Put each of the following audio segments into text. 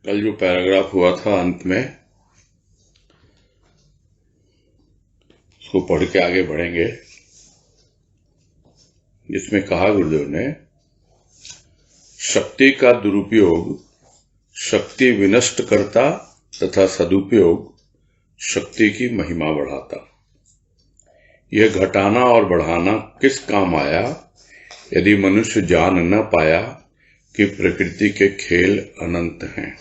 कल जो पैराग्राफ हुआ था अंत में, उसको पढ़ के आगे बढ़ेंगे। जिसमें कहा गुरुदेव ने, शक्ति का दुरुपयोग शक्ति विनष्ट करता तथा सदुपयोग शक्ति की महिमा बढ़ाता। यह घटाना और बढ़ाना किस काम आया, यदि मनुष्य जान न पाया कि प्रकृति के खेल अनंत हैं।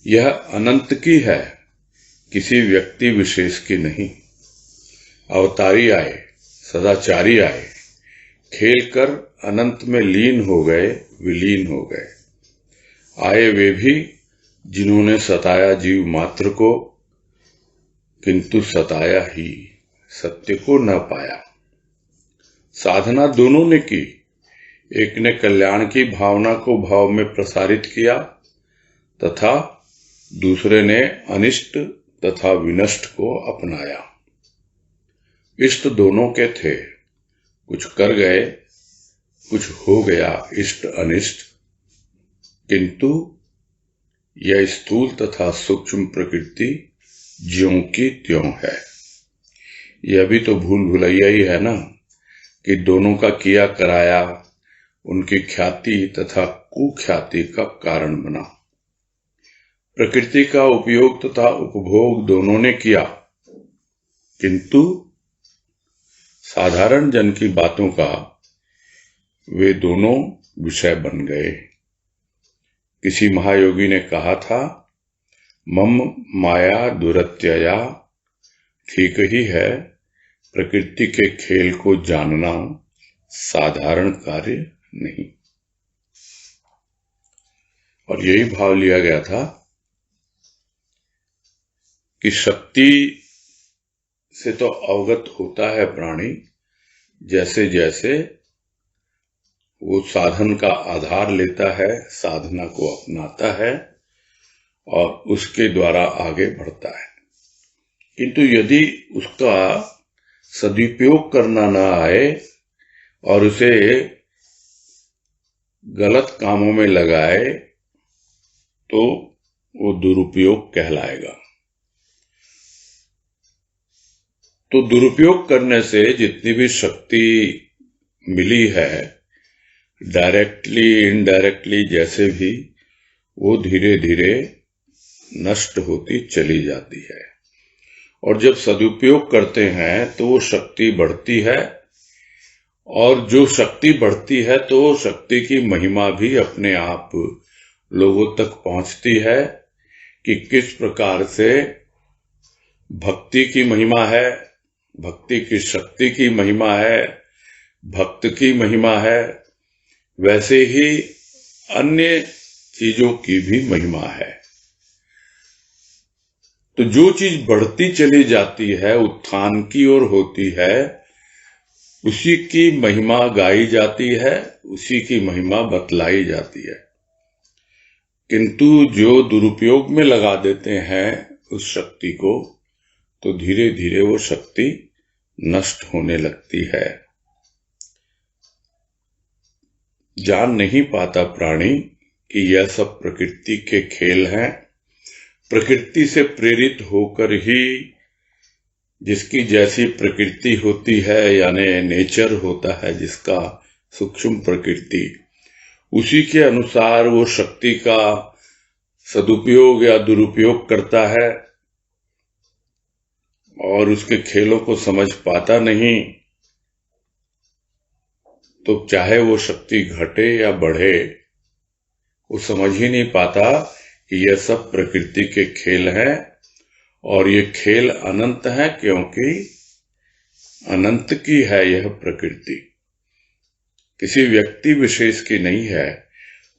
यह अनंत की है, किसी व्यक्ति विशेष की नहीं। अवतारी आए, सदाचारी आए, खेल कर अनंत में लीन हो गए, विलीन हो गए। आए वे भी जिन्होंने सताया जीव मात्र को, किंतु सताया ही, सत्य को न पाया। साधना दोनों ने की, एक ने कल्याण की भावना को भाव में प्रसारित किया तथा दूसरे ने अनिष्ट तथा विनष्ट को अपनाया। इष्ट दोनों के थे, कुछ कर गए, कुछ हो गया इष्ट अनिष्ट, किंतु यह स्थूल तथा सूक्ष्म प्रकृति ज्यों की त्यों है। यह भी तो भूल भुलैया ही है ना, कि दोनों का किया कराया उनकी ख्याति तथा कुख्याति का कारण बना। प्रकृति का उपयोग तथा उपभोग दोनों ने किया, किंतु साधारण जन की बातों का वे दोनों विषय बन गए। किसी महायोगी ने कहा था, मम माया दुरत्यया। ठीक ही है, प्रकृति के खेल को जानना साधारण कार्य नहीं। और यही भाव लिया गया था कि शक्ति से तो अवगत होता है प्राणी, जैसे जैसे वो साधन का आधार लेता है, साधना को अपनाता है और उसके द्वारा आगे बढ़ता है। किंतु यदि उसका सदुपयोग करना न आए और उसे गलत कामों में लगाए, तो वो दुरुपयोग कहलाएगा। तो दुरुपयोग करने से जितनी भी शक्ति मिली है, डायरेक्टली इनडायरेक्टली जैसे भी, वो धीरे धीरे नष्ट होती चली जाती है। और जब सदुपयोग करते हैं तो वो शक्ति बढ़ती है, और जो शक्ति बढ़ती है तो शक्ति की महिमा भी अपने आप लोगों तक पहुंचती है कि किस प्रकार से भक्ति की महिमा है, भक्ति की शक्ति की महिमा है, भक्त की महिमा है, वैसे ही अन्य चीजों की भी महिमा है। तो जो चीज बढ़ती चली जाती है, उत्थान की ओर होती है, उसी की महिमा गाई जाती है, उसी की महिमा बतलाई जाती है। किंतु जो दुरुपयोग में लगा देते हैं उस शक्ति को, तो धीरे धीरे वो शक्ति नष्ट होने लगती है। जान नहीं पाता प्राणी कि यह सब प्रकृति के खेल हैं। प्रकृति से प्रेरित होकर ही, जिसकी जैसी प्रकृति होती है, यानी नेचर होता है जिसका, सूक्ष्म प्रकृति, उसी के अनुसार वो शक्ति का सदुपयोग या दुरुपयोग करता है और उसके खेलों को समझ पाता नहीं। तो चाहे वो शक्ति घटे या बढ़े, वो समझ ही नहीं पाता कि यह सब प्रकृति के खेल हैं और ये खेल अनंत है, क्योंकि अनंत की है यह प्रकृति, किसी व्यक्ति विशेष की नहीं है।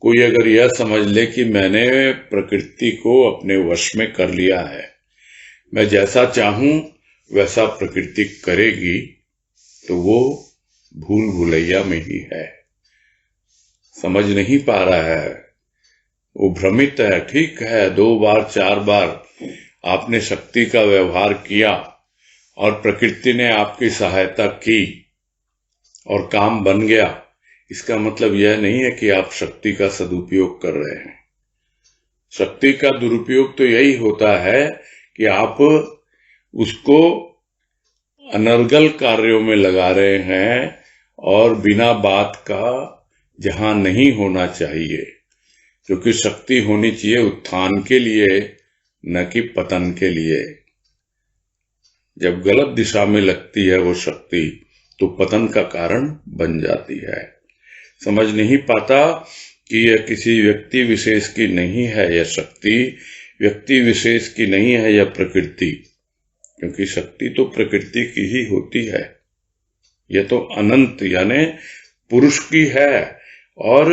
कोई अगर यह समझ ले कि मैंने प्रकृति को अपने वश में कर लिया है, मैं जैसा चाहूं वैसा प्रकृति करेगी, तो वो भूल भुलैया में ही है, समझ नहीं पा रहा है, वो भ्रमित है। ठीक है, 2 बार 4 बार आपने शक्ति का व्यवहार किया और प्रकृति ने आपकी सहायता की और काम बन गया, इसका मतलब यह नहीं है कि आप शक्ति का सदुपयोग कर रहे हैं। शक्ति का दुरुपयोग तो यही होता है कि आप उसको अनर्गल कार्यों में लगा रहे हैं और बिना बात का जहां नहीं होना चाहिए, क्योंकि शक्ति होनी चाहिए उत्थान के लिए, न कि पतन के लिए। जब गलत दिशा में लगती है वो शक्ति तो पतन का कारण बन जाती है। समझ नहीं पाता कि यह किसी व्यक्ति विशेष की नहीं है, यह शक्ति व्यक्ति विशेष की नहीं है, यह प्रकृति, क्योंकि शक्ति तो प्रकृति की ही होती है। यह तो अनंत यानी पुरुष की है। और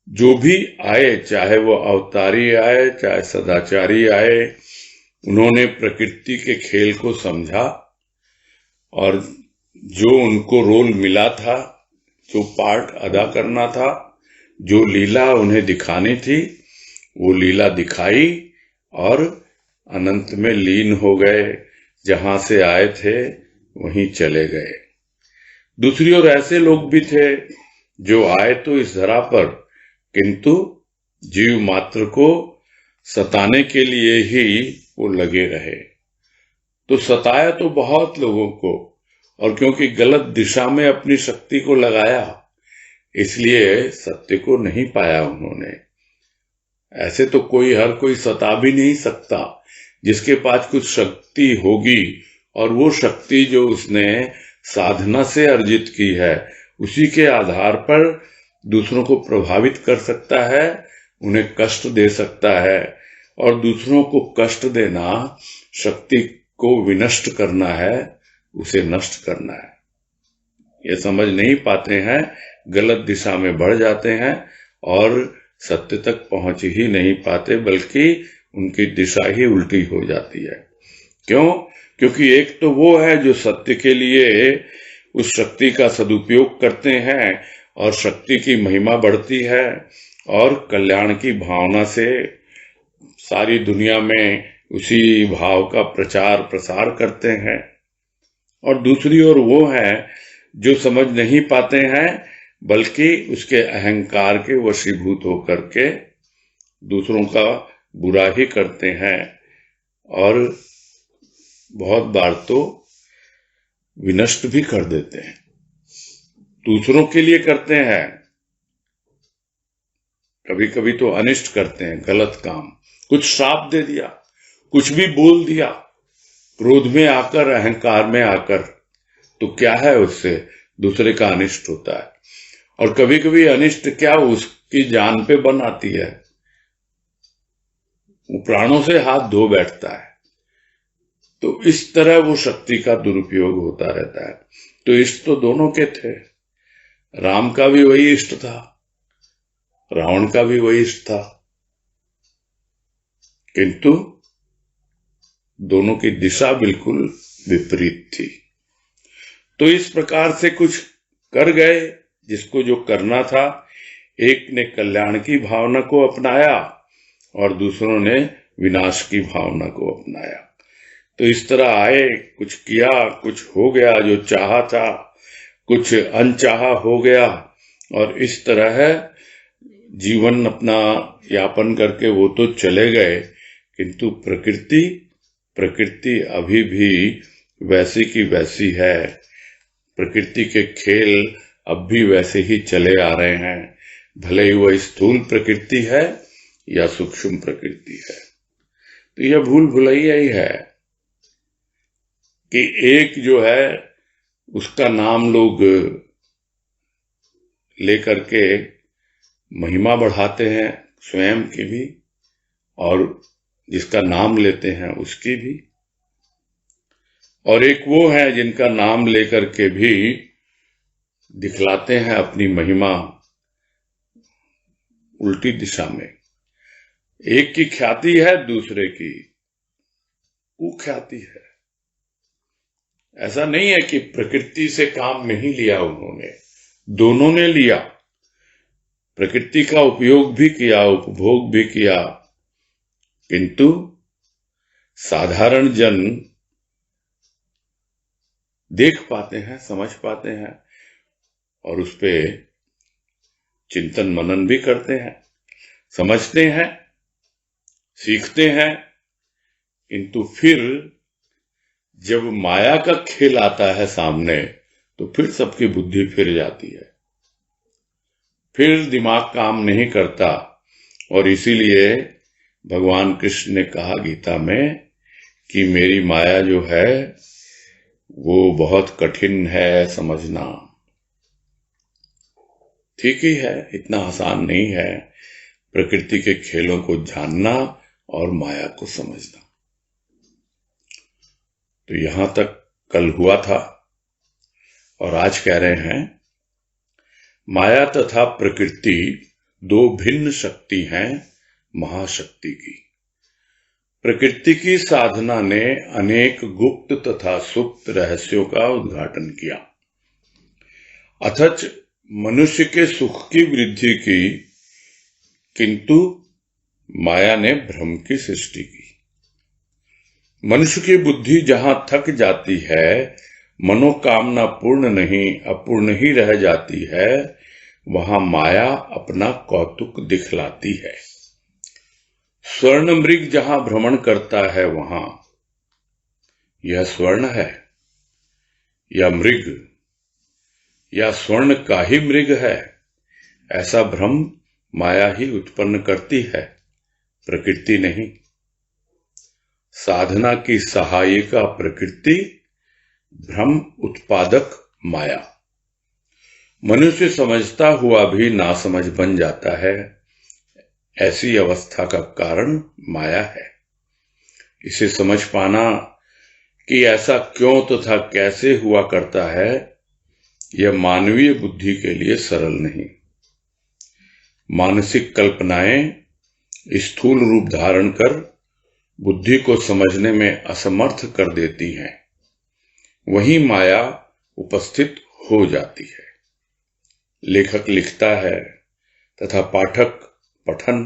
जो भी आए, चाहे वो अवतारी आए चाहे सदाचारी आए, उन्होंने प्रकृति के खेल को समझा और जो उनको रोल मिला था, जो पार्ट अदा करना था, जो लीला उन्हें दिखानी थी, वो लीला दिखाई और अनंत में लीन हो गए। जहां से आए थे वहीं चले गए। दूसरी ओर ऐसे लोग भी थे जो आए तो इस धरा पर, किंतु जीव मात्र को सताने के लिए ही वो लगे रहे। तो सताया तो बहुत लोगों को, और क्योंकि गलत दिशा में अपनी शक्ति को लगाया, इसलिए सत्य को नहीं पाया उन्होंने। ऐसे तो हर कोई सता भी नहीं सकता। जिसके पास कुछ शक्ति होगी और वो शक्ति जो उसने साधना से अर्जित की है, उसी के आधार पर दूसरों को प्रभावित कर सकता है, उन्हें कष्ट दे सकता है। और दूसरों को कष्ट देना, शक्ति को विनष्ट करना है, उसे नष्ट करना है। ये समझ नहीं पाते हैं, गलत दिशा में बढ़ जाते हैं और सत्य तक पहुंच ही नहीं पाते, बल्कि उनकी दिशा ही उल्टी हो जाती है। क्यों? क्योंकि एक तो वो है जो सत्य के लिए उस शक्ति का सदुपयोग करते हैं और शक्ति की महिमा बढ़ती है और कल्याण की भावना से सारी दुनिया में उसी भाव का प्रचार प्रसार करते हैं। और दूसरी ओर वो है जो समझ नहीं पाते हैं, बल्कि उसके अहंकार के वशीभूत होकर के दूसरों का बुरा ही करते हैं और बहुत बार तो विनष्ट भी कर देते हैं। दूसरों के लिए करते हैं, कभी कभी तो अनिष्ट करते हैं, गलत काम, कुछ श्राप दे दिया, कुछ भी बोल दिया, क्रोध में आकर, अहंकार में आकर, तो क्या है, उससे दूसरे का अनिष्ट होता है। और कभी कभी अनिष्ट क्या, उसकी जान पे बन आती है, वो प्राणों से हाथ धो बैठता है। तो इस तरह वो शक्ति का दुरुपयोग होता रहता है। तो इष्ट तो दोनों के थे, राम का भी वही इष्ट था, रावण का भी वही इष्ट था, किंतु दोनों की दिशा बिल्कुल विपरीत थी। तो इस प्रकार से कुछ कर गए जिसको जो करना था। एक ने कल्याण की भावना को अपनाया और दूसरों ने विनाश की भावना को अपनाया। तो इस तरह आए, कुछ किया, कुछ हो गया जो चाहा था, कुछ अनचाहा हो गया, और इस तरह जीवन अपना यापन करके वो तो चले गए, किंतु प्रकृति अभी भी वैसी की वैसी है। प्रकृति के खेल अब भी वैसे ही चले आ रहे हैं, भले ही वह स्थूल प्रकृति है या सूक्ष्म प्रकृति है। तो यह भूल भुलैया ही है कि एक जो है उसका नाम लोग लेकर के महिमा बढ़ाते हैं, स्वयं की भी और जिसका नाम लेते हैं उसकी भी। और एक वो है जिनका नाम लेकर के भी दिखलाते हैं अपनी महिमा उल्टी दिशा में। एक की ख्याति है, दूसरे की कुख्याति है। ऐसा नहीं है कि प्रकृति से काम नहीं लिया उन्होंने, दोनों ने लिया। प्रकृति का उपयोग भी किया, उपभोग भी किया, किंतु साधारण जन देख पाते हैं, समझ पाते हैं और उस पे चिंतन मनन भी करते हैं, समझते हैं सीखते हैं, किंतु फिर जब माया का खेल आता है सामने तो फिर सबकी बुद्धि फिर जाती है, फिर दिमाग काम नहीं करता। और इसीलिए भगवान कृष्ण ने कहा गीता में कि मेरी माया जो है वो बहुत कठिन है समझना। ठीक ही है, इतना आसान नहीं है प्रकृति के खेलों को जानना और माया को समझना। तो यहां तक कल हुआ था और आज कह रहे हैं माया तथा प्रकृति दो भिन्न शक्ति हैं महाशक्ति की। प्रकृति की साधना ने अनेक गुप्त तथा सुप्त रहस्यों का उद्घाटन किया, अथच मनुष्य के सुख की वृद्धि की, किंतु माया ने भ्रम की सृष्टि की। मनुष्य की बुद्धि जहां थक जाती है, मनोकामना पूर्ण नहीं अपूर्ण ही रह जाती है, वहां माया अपना कौतुक दिखलाती है। स्वर्ण मृग जहां भ्रमण करता है वहां यह स्वर्ण है या मृग या स्वर्ण का ही मृग है, ऐसा भ्रम माया ही उत्पन्न करती है, प्रकृति नहीं। साधना की सहायिका प्रकृति, भ्रम उत्पादक माया। मनुष्य समझता हुआ भी नासमझ बन जाता है, ऐसी अवस्था का कारण माया है। इसे समझ पाना कि ऐसा क्यों तथा कैसे हुआ करता है, यह मानवीय बुद्धि के लिए सरल नहीं। मानसिक कल्पनाएं स्थूल रूप धारण कर बुद्धि को समझने में असमर्थ कर देती हैं, वहीं माया उपस्थित हो जाती है। लेखक लिखता है तथा पाठक पठन,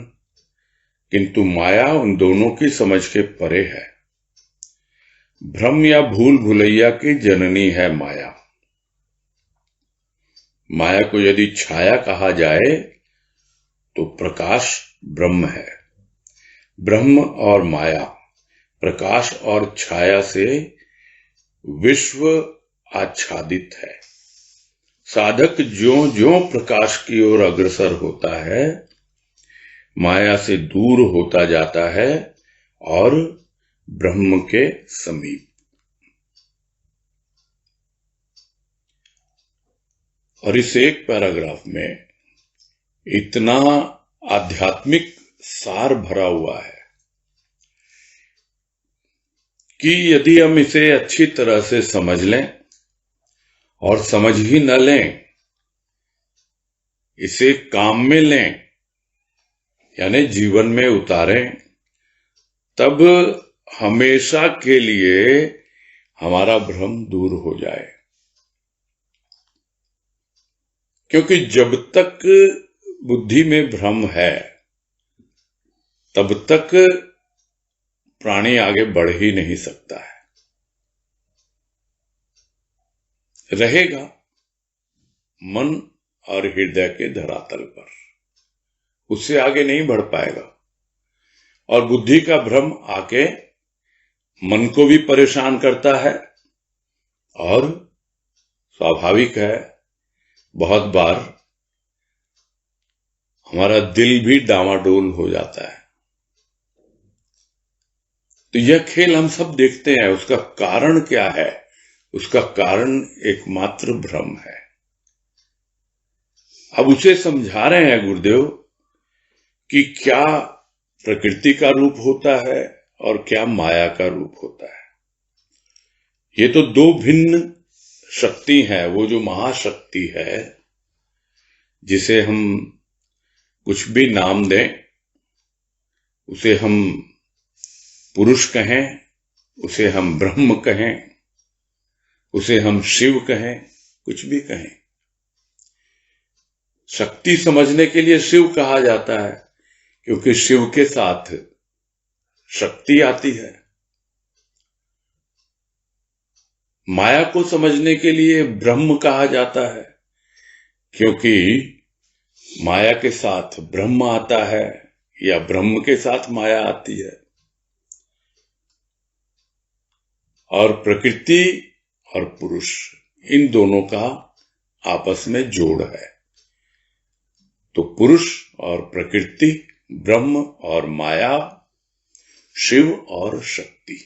किंतु माया उन दोनों की समझ के परे है। भ्रम या भूल भुलैया की जननी है माया। माया को यदि छाया कहा जाए तो प्रकाश ब्रह्म है। ब्रह्म और माया, प्रकाश और छाया से विश्व आच्छादित है। साधक ज्यों ज्यों प्रकाश की ओर अग्रसर होता है, माया से दूर होता जाता है और ब्रह्म के समीप। और इस एक पैराग्राफ में इतना आध्यात्मिक सार भरा हुआ है कि यदि हम इसे अच्छी तरह से समझ लें और समझ ही न लें, इसे काम में लें यानी जीवन में उतारें, तब हमेशा के लिए हमारा भ्रम दूर हो जाए। क्योंकि जब तक बुद्धि में भ्रम है तब तक प्राणी आगे बढ़ ही नहीं सकता है। रहेगा मन और हृदय के धरातल पर, उससे आगे नहीं बढ़ पाएगा। और बुद्धि का भ्रम आके मन को भी परेशान करता है और स्वाभाविक है बहुत बार हमारा दिल भी डामाडोल हो जाता है। तो यह खेल हम सब देखते हैं। उसका कारण क्या है? उसका कारण एकमात्र भ्रम है। अब उसे समझा रहे हैं गुरुदेव कि क्या प्रकृति का रूप होता है और क्या माया का रूप होता है। ये तो दो भिन्न शक्ति है। वो जो महाशक्ति है, जिसे हम कुछ भी नाम दें, उसे हम पुरुष कहें, उसे हम ब्रह्म कहें, उसे हम शिव कहें, कुछ भी कहें, शक्ति समझने के लिए शिव कहा जाता है, क्योंकि शिव के साथ शक्ति आती है। माया को समझने के लिए ब्रह्म कहा जाता है, क्योंकि माया के साथ ब्रह्म आता है या ब्रह्म के साथ माया आती है, और प्रकृति और पुरुष, इन दोनों का आपस में जोड़ है। तो पुरुष और प्रकृति, ब्रह्म और माया, शिव और शक्ति।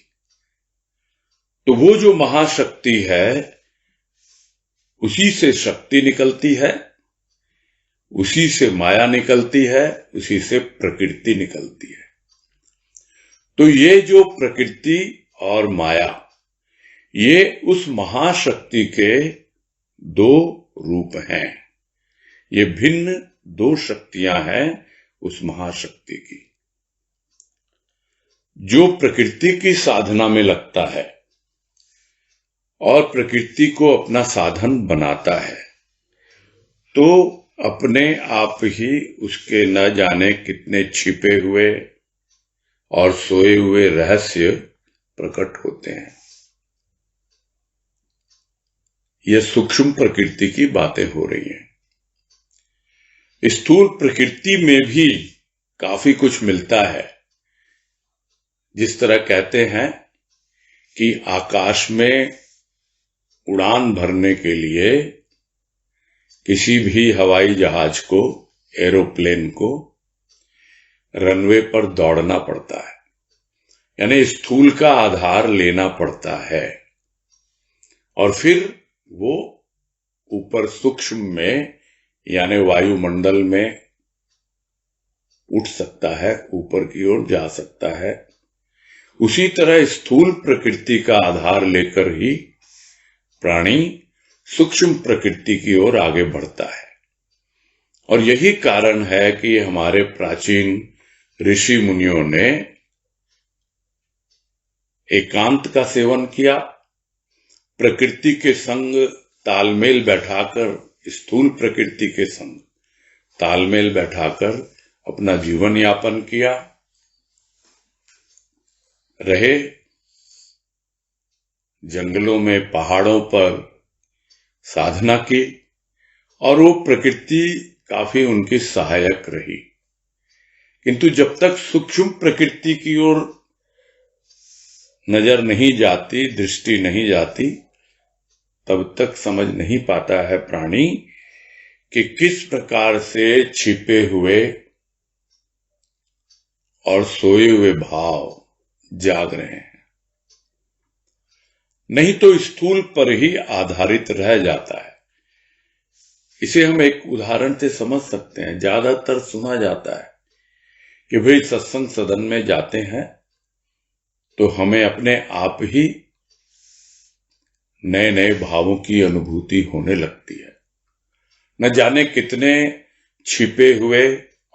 तो वो जो महाशक्ति है, उसी से शक्ति निकलती है, उसी से माया निकलती है, उसी से प्रकृति निकलती है। तो ये जो प्रकृति और माया, ये उस महाशक्ति के दो रूप हैं। ये भिन्न दो शक्तियां हैं उस महाशक्ति की। जो प्रकृति की साधना में लगता है और प्रकृति को अपना साधन बनाता है, तो अपने आप ही उसके न जाने कितने छिपे हुए और सोए हुए रहस्य प्रकट होते हैं। यह सूक्ष्म प्रकृति की बातें हो रही हैं। स्थूल प्रकृति में भी काफी कुछ मिलता है। जिस तरह कहते हैं कि आकाश में उड़ान भरने के लिए किसी भी हवाई जहाज को, एरोप्लेन को रनवे पर दौड़ना पड़ता है, यानी स्थूल का आधार लेना पड़ता है, और फिर वो ऊपर सूक्ष्म में यानी वायुमंडल में उठ सकता है, ऊपर की ओर जा सकता है। उसी तरह स्थूल प्रकृति का आधार लेकर ही प्राणी सूक्ष्म प्रकृति की ओर आगे बढ़ता है। और यही कारण है कि हमारे प्राचीन ऋषि मुनियों ने एकांत का सेवन किया, प्रकृति के संग तालमेल बैठाकर, स्थूल प्रकृति के संग तालमेल बैठाकर अपना जीवन यापन किया, रहे जंगलों में, पहाड़ों पर साधना की, और वो प्रकृति काफी उनकी सहायक रही। किंतु जब तक सूक्ष्म प्रकृति की ओर नजर नहीं जाती, दृष्टि नहीं जाती, तब तक समझ नहीं पाता है प्राणी कि किस प्रकार से छिपे हुए और सोए हुए भाव जाग रहे हैं। नहीं तो स्थूल पर ही आधारित रह जाता है। इसे हम एक उदाहरण से समझ सकते हैं। ज्यादातर सुना जाता है कि भाई सत्संग सदन में जाते हैं तो हमें अपने आप ही नए नए भावों की अनुभूति होने लगती है। न जाने कितने छिपे हुए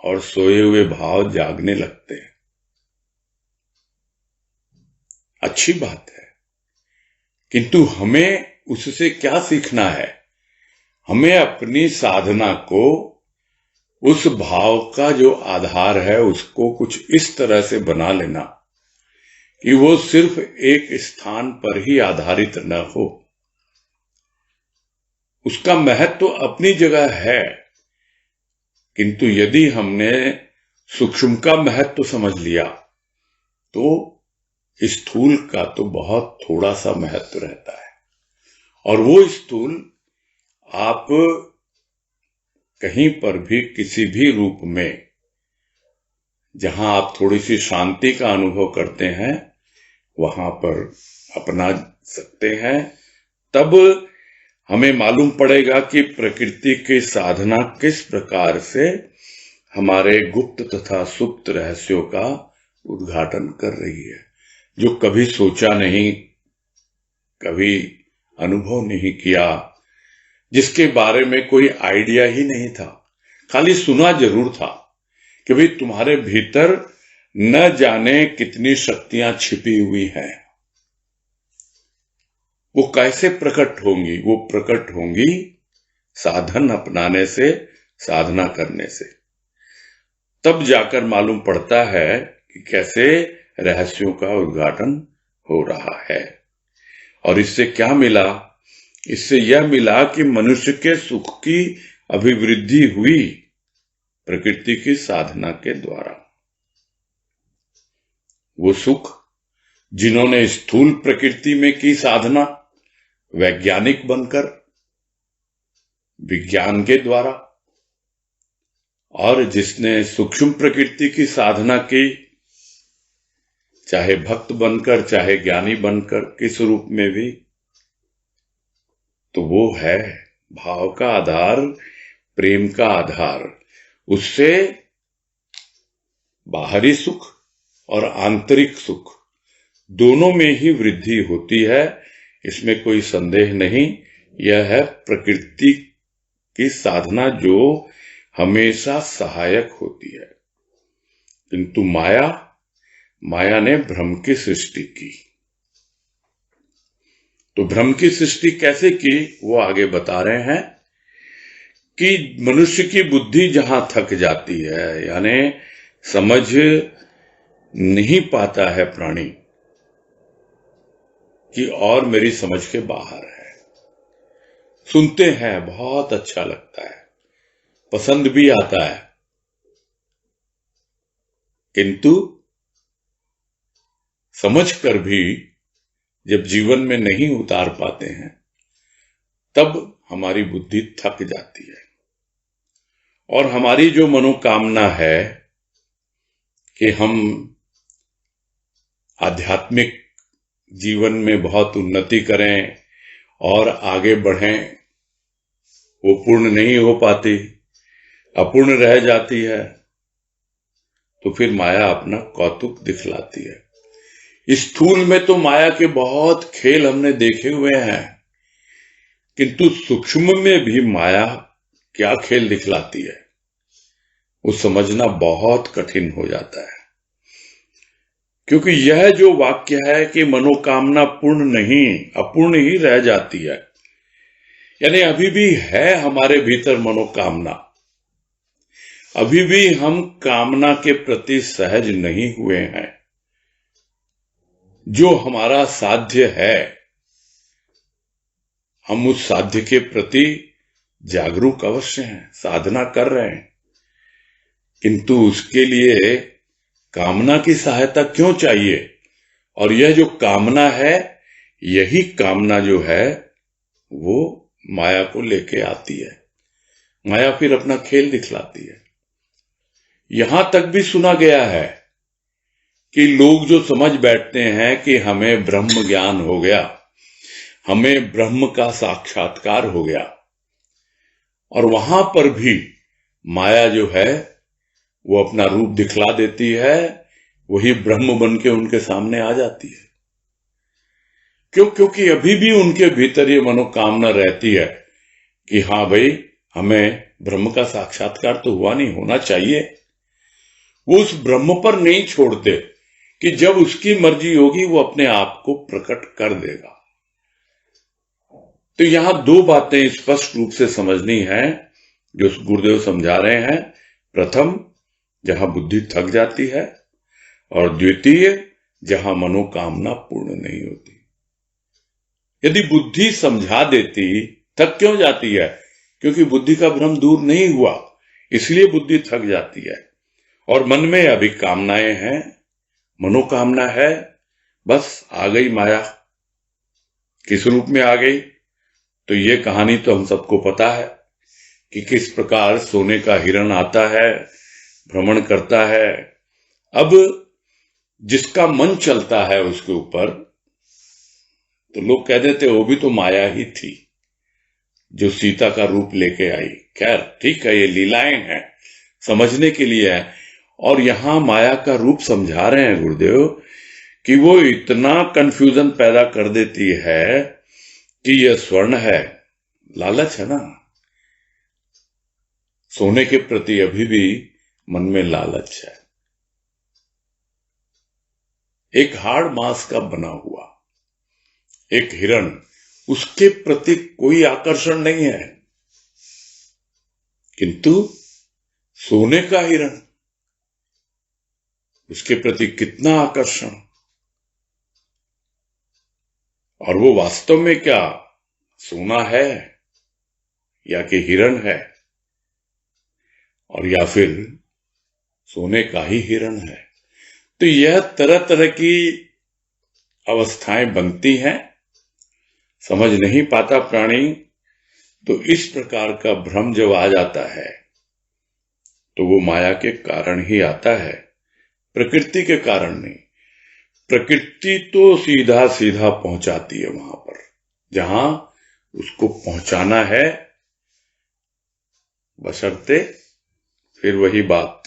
और सोए हुए भाव जागने लगते हैं। अच्छी बात है, किंतु हमें उससे क्या सीखना है? हमें अपनी साधना को, उस भाव का जो आधार है, उसको कुछ इस तरह से बना लेना कि वो सिर्फ एक स्थान पर ही आधारित न हो। उसका महत्व तो अपनी जगह है, किंतु यदि हमने सूक्ष्म का महत्व समझ लिया तो स्थूल का तो बहुत थोड़ा सा महत्व रहता है। और वो स्थूल आप कहीं पर भी, किसी भी रूप में, जहां आप थोड़ी सी शांति का अनुभव करते हैं, वहां पर अपना सकते हैं। तब हमें मालूम पड़ेगा कि प्रकृति की साधना किस प्रकार से हमारे गुप्त तथा सुप्त रहस्यों का उद्घाटन कर रही है, जो कभी सोचा नहीं, कभी अनुभव नहीं किया, जिसके बारे में कोई आइडिया ही नहीं था। खाली सुना जरूर था कि भाई तुम्हारे भीतर न जाने कितनी शक्तियां छिपी हुई हैं। वो कैसे प्रकट होंगी? वो प्रकट होंगी साधन अपनाने से, साधना करने से। तब जाकर मालूम पड़ता है कि कैसे रहस्यों का उद्घाटन हो रहा है। और इससे क्या मिला? इससे यह मिला कि मनुष्य के सुख की अभिवृद्धि हुई प्रकृति की साधना के द्वारा। वो सुख जिन्होंने स्थूल प्रकृति में की साधना वैज्ञानिक बनकर विज्ञान के द्वारा, और जिसने सूक्ष्म प्रकृति की साधना की चाहे भक्त बनकर चाहे ज्ञानी बनकर किस रूप में भी, तो वो है भाव का आधार, प्रेम का आधार। उससे बाहरी सुख और आंतरिक सुख दोनों में ही वृद्धि होती है, इसमें कोई संदेह नहीं। यह है प्रकृति की साधना जो हमेशा सहायक होती है। किंतु माया ने भ्रम की सृष्टि की। तो भ्रम की सृष्टि कैसे की वो आगे बता रहे हैं कि मनुष्य की बुद्धि जहां थक जाती है, यानी समझ नहीं पाता है प्राणी कि और मेरी समझ के बाहर है। सुनते हैं बहुत अच्छा लगता है, पसंद भी आता है, किंतु समझ कर भी जब जीवन में नहीं उतार पाते हैं तब हमारी बुद्धि थक जाती है। और हमारी जो मनोकामना है कि हम आध्यात्मिक जीवन में बहुत उन्नति करें और आगे बढ़ें, वो पूर्ण नहीं हो पाती, अपूर्ण रह जाती है। तो फिर माया अपना कौतुक दिखलाती है। स्थूल में तो माया के बहुत खेल हमने देखे हुए हैं, किंतु सूक्ष्म में भी माया क्या खेल दिखलाती है वो समझना बहुत कठिन हो जाता है। क्योंकि यह जो वाक्य है कि मनोकामना पूर्ण नहीं अपूर्ण ही रह जाती है, यानी अभी भी है हमारे भीतर मनोकामना, अभी भी हम कामना के प्रति सहज नहीं हुए हैं। जो हमारा साध्य है हम उस साध्य के प्रति जागरूक अवश्य हैं, साधना कर रहे हैं, किंतु उसके लिए कामना की सहायता क्यों चाहिए? और यह जो कामना है, यही कामना जो है वो माया को लेके आती है। माया फिर अपना खेल दिखलाती है। यहां तक भी सुना गया है कि लोग जो समझ बैठते हैं कि हमें ब्रह्म ज्ञान हो गया, हमें ब्रह्म का साक्षात्कार हो गया, और वहां पर भी माया जो है वो अपना रूप दिखला देती है, वही ब्रह्म बन के उनके सामने आ जाती है। क्योंकि अभी भी उनके भीतर ये मनोकामना रहती है कि हाँ भाई, हमें ब्रह्म का साक्षात्कार तो हुआ नहीं, होना चाहिए। वो उस ब्रह्म पर नहीं छोड़ते कि जब उसकी मर्जी होगी वो अपने आप को प्रकट कर देगा। तो यहां दो बातें स्पष्ट रूप से समझनी है जो गुरुदेव समझा रहे हैं। प्रथम, जहां बुद्धि थक जाती है, और द्वितीय, जहां मनोकामना पूर्ण नहीं होती। यदि बुद्धि समझा देती, थक क्यों जाती है? क्योंकि बुद्धि का भ्रम दूर नहीं हुआ, इसलिए बुद्धि थक जाती है। और मन में अभी कामनाएं हैं, मनोकामना है, बस आ गई माया। किस रूप में आ गई? तो ये कहानी तो हम सबको पता है कि किस प्रकार सोने का हिरण आता है, भ्रमण करता है। अब जिसका मन चलता है उसके ऊपर, तो लोग कह देते वो भी तो माया ही थी जो सीता का रूप लेके आई। खैर ठीक है, ये लीलाएं हैं, समझने के लिए है। और यहां माया का रूप समझा रहे हैं गुरुदेव कि वो इतना कंफ्यूजन पैदा कर देती है कि यह स्वर्ण है, लालच है ना, सोने के प्रति अभी भी मन में लालच है। एक हाड़ मांस का बना हुआ एक हिरण, उसके प्रति कोई आकर्षण नहीं है, किंतु सोने का हिरण, उसके प्रति कितना आकर्षण। और वो वास्तव में क्या सोना है या कि हिरण है, और या फिर सोने का ही हिरण है। तो यह तरह तरह की अवस्थाएं बनती हैं, समझ नहीं पाता प्राणी। तो इस प्रकार का भ्रम जब आ जाता है तो वो माया के कारण ही आता है, प्रकृति के कारण नहीं। प्रकृति तो सीधा सीधा पहुंचाती है वहां पर जहां उसको पहुंचाना है, बशर्ते फिर वही बात,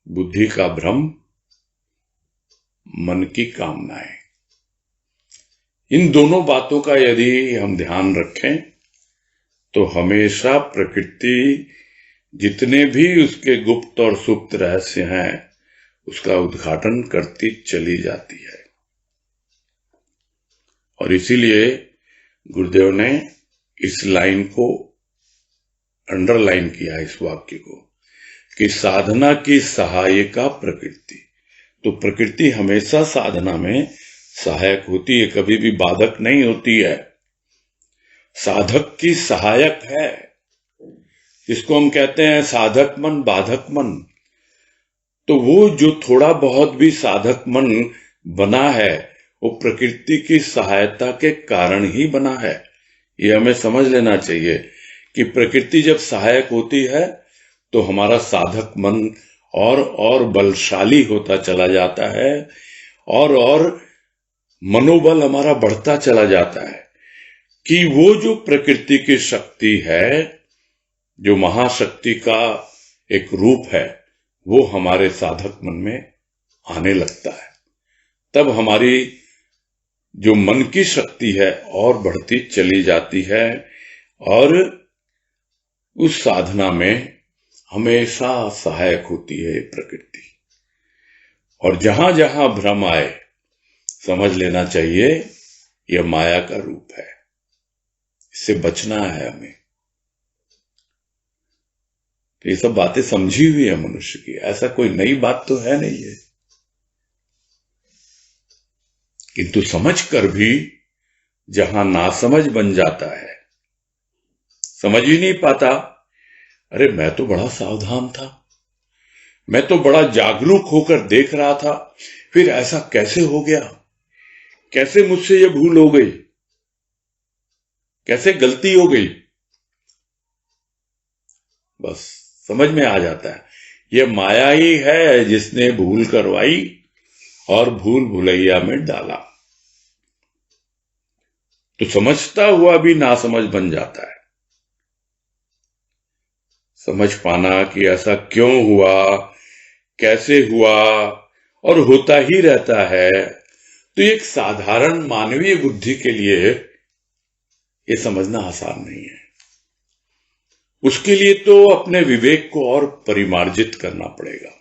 बुद्धि का भ्रम, मन की कामनाएं। इन दोनों बातों का यदि हम ध्यान रखें तो हमेशा प्रकृति जितने भी उसके गुप्त और सुप्त रहस्य हैं उसका उद्घाटन करती चली जाती है। और इसीलिए गुरुदेव ने इस लाइन को अंडरलाइन किया, इस वाक्य को, कि साधना की सहायिका प्रकृति। तो प्रकृति हमेशा साधना में सहायक होती है, कभी भी बाधक नहीं होती है, साधक की सहायक है। जिसको हम कहते हैं साधक मन बाधक मन, तो वो जो थोड़ा बहुत भी साधक मन बना है वो प्रकृति की सहायता के कारण ही बना है। ये हमें समझ लेना चाहिए कि प्रकृति जब सहायक होती है तो हमारा साधक मन और बलशाली होता चला जाता है, और मनोबल हमारा बढ़ता चला जाता है कि वो जो प्रकृति की शक्ति है, जो महाशक्ति का एक रूप है, वो हमारे साधक मन में आने लगता है। तब हमारी जो मन की शक्ति है और बढ़ती चली जाती है और उस साधना में हमेशा सहायक होती है प्रकृति। और जहां जहां भ्रम आए समझ लेना चाहिए यह माया का रूप है, इससे बचना है हमें। तो ये सब बातें समझी हुई है मनुष्य की, ऐसा कोई नई बात तो है नहीं है। किंतु समझ कर भी जहां नासमझ बन जाता है, समझ ही नहीं पाता, अरे मैं तो बड़ा सावधान था, मैं तो बड़ा जागरूक होकर देख रहा था, फिर ऐसा कैसे हो गया, कैसे मुझसे ये भूल हो गई, कैसे गलती हो गई। बस समझ में आ जाता है ये माया ही है जिसने भूल करवाई और भूल भुलैया में डाला। तो समझता हुआ भी नासमझ बन जाता है। समझ पाना कि ऐसा क्यों हुआ, कैसे हुआ और होता ही रहता है, तो एक साधारण मानवीय बुद्धि के लिए यह समझना आसान नहीं है। उसके लिए तो अपने विवेक को और परिमार्जित करना पड़ेगा।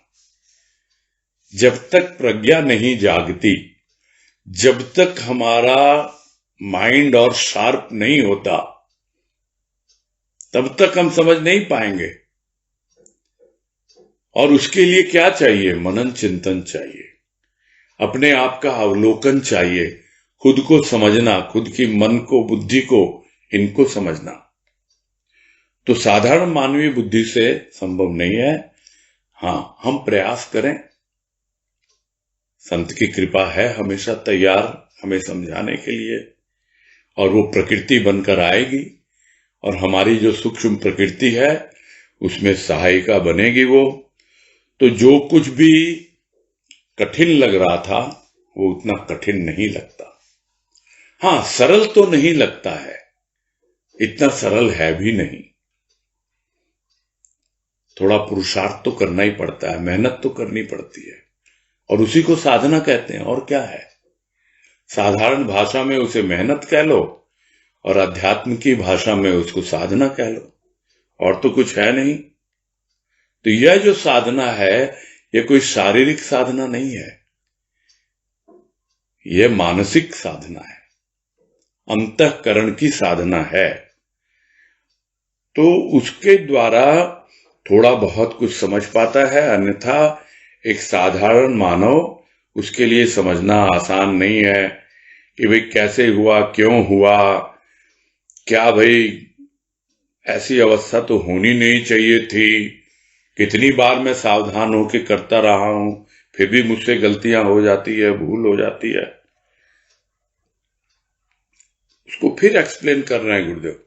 जब तक प्रज्ञा नहीं जागती, जब तक हमारा माइंड और शार्प नहीं होता, तब तक हम समझ नहीं पाएंगे। और उसके लिए क्या चाहिए? मनन चिंतन चाहिए, अपने आप का अवलोकन चाहिए, खुद को समझना, खुद की मन को, बुद्धि को, इनको समझना। तो साधारण मानवीय बुद्धि से संभव नहीं है। हां, हम प्रयास करें, संत की कृपा है हमेशा तैयार हमें समझाने के लिए, और वो प्रकृति बनकर आएगी और हमारी जो सूक्ष्म प्रकृति है उसमें सहायिका बनेगी वो। तो जो कुछ भी कठिन लग रहा था वो उतना कठिन नहीं लगता। हां, सरल तो नहीं लगता है, इतना सरल है भी नहीं। थोड़ा पुरुषार्थ तो करना ही पड़ता है, मेहनत तो करनी पड़ती है, और उसी को साधना कहते हैं। और क्या है? साधारण भाषा में उसे मेहनत कह लो और अध्यात्म की भाषा में उसको साधना कह लो, और तो कुछ है नहीं। तो यह जो साधना है यह कोई शारीरिक साधना नहीं है, यह मानसिक साधना है, अंतःकरण की साधना है। तो उसके द्वारा थोड़ा बहुत कुछ समझ पाता है, अन्यथा एक साधारण मानव, उसके लिए समझना आसान नहीं है कि भाई कैसे हुआ, क्यों हुआ, क्या भाई ऐसी अवस्था तो होनी नहीं चाहिए थी, कितनी बार मैं सावधान होकर करता रहा हूं, फिर भी मुझसे गलतियां हो जाती है, भूल हो जाती है। उसको फिर एक्सप्लेन कर रहे हैं गुरुदेव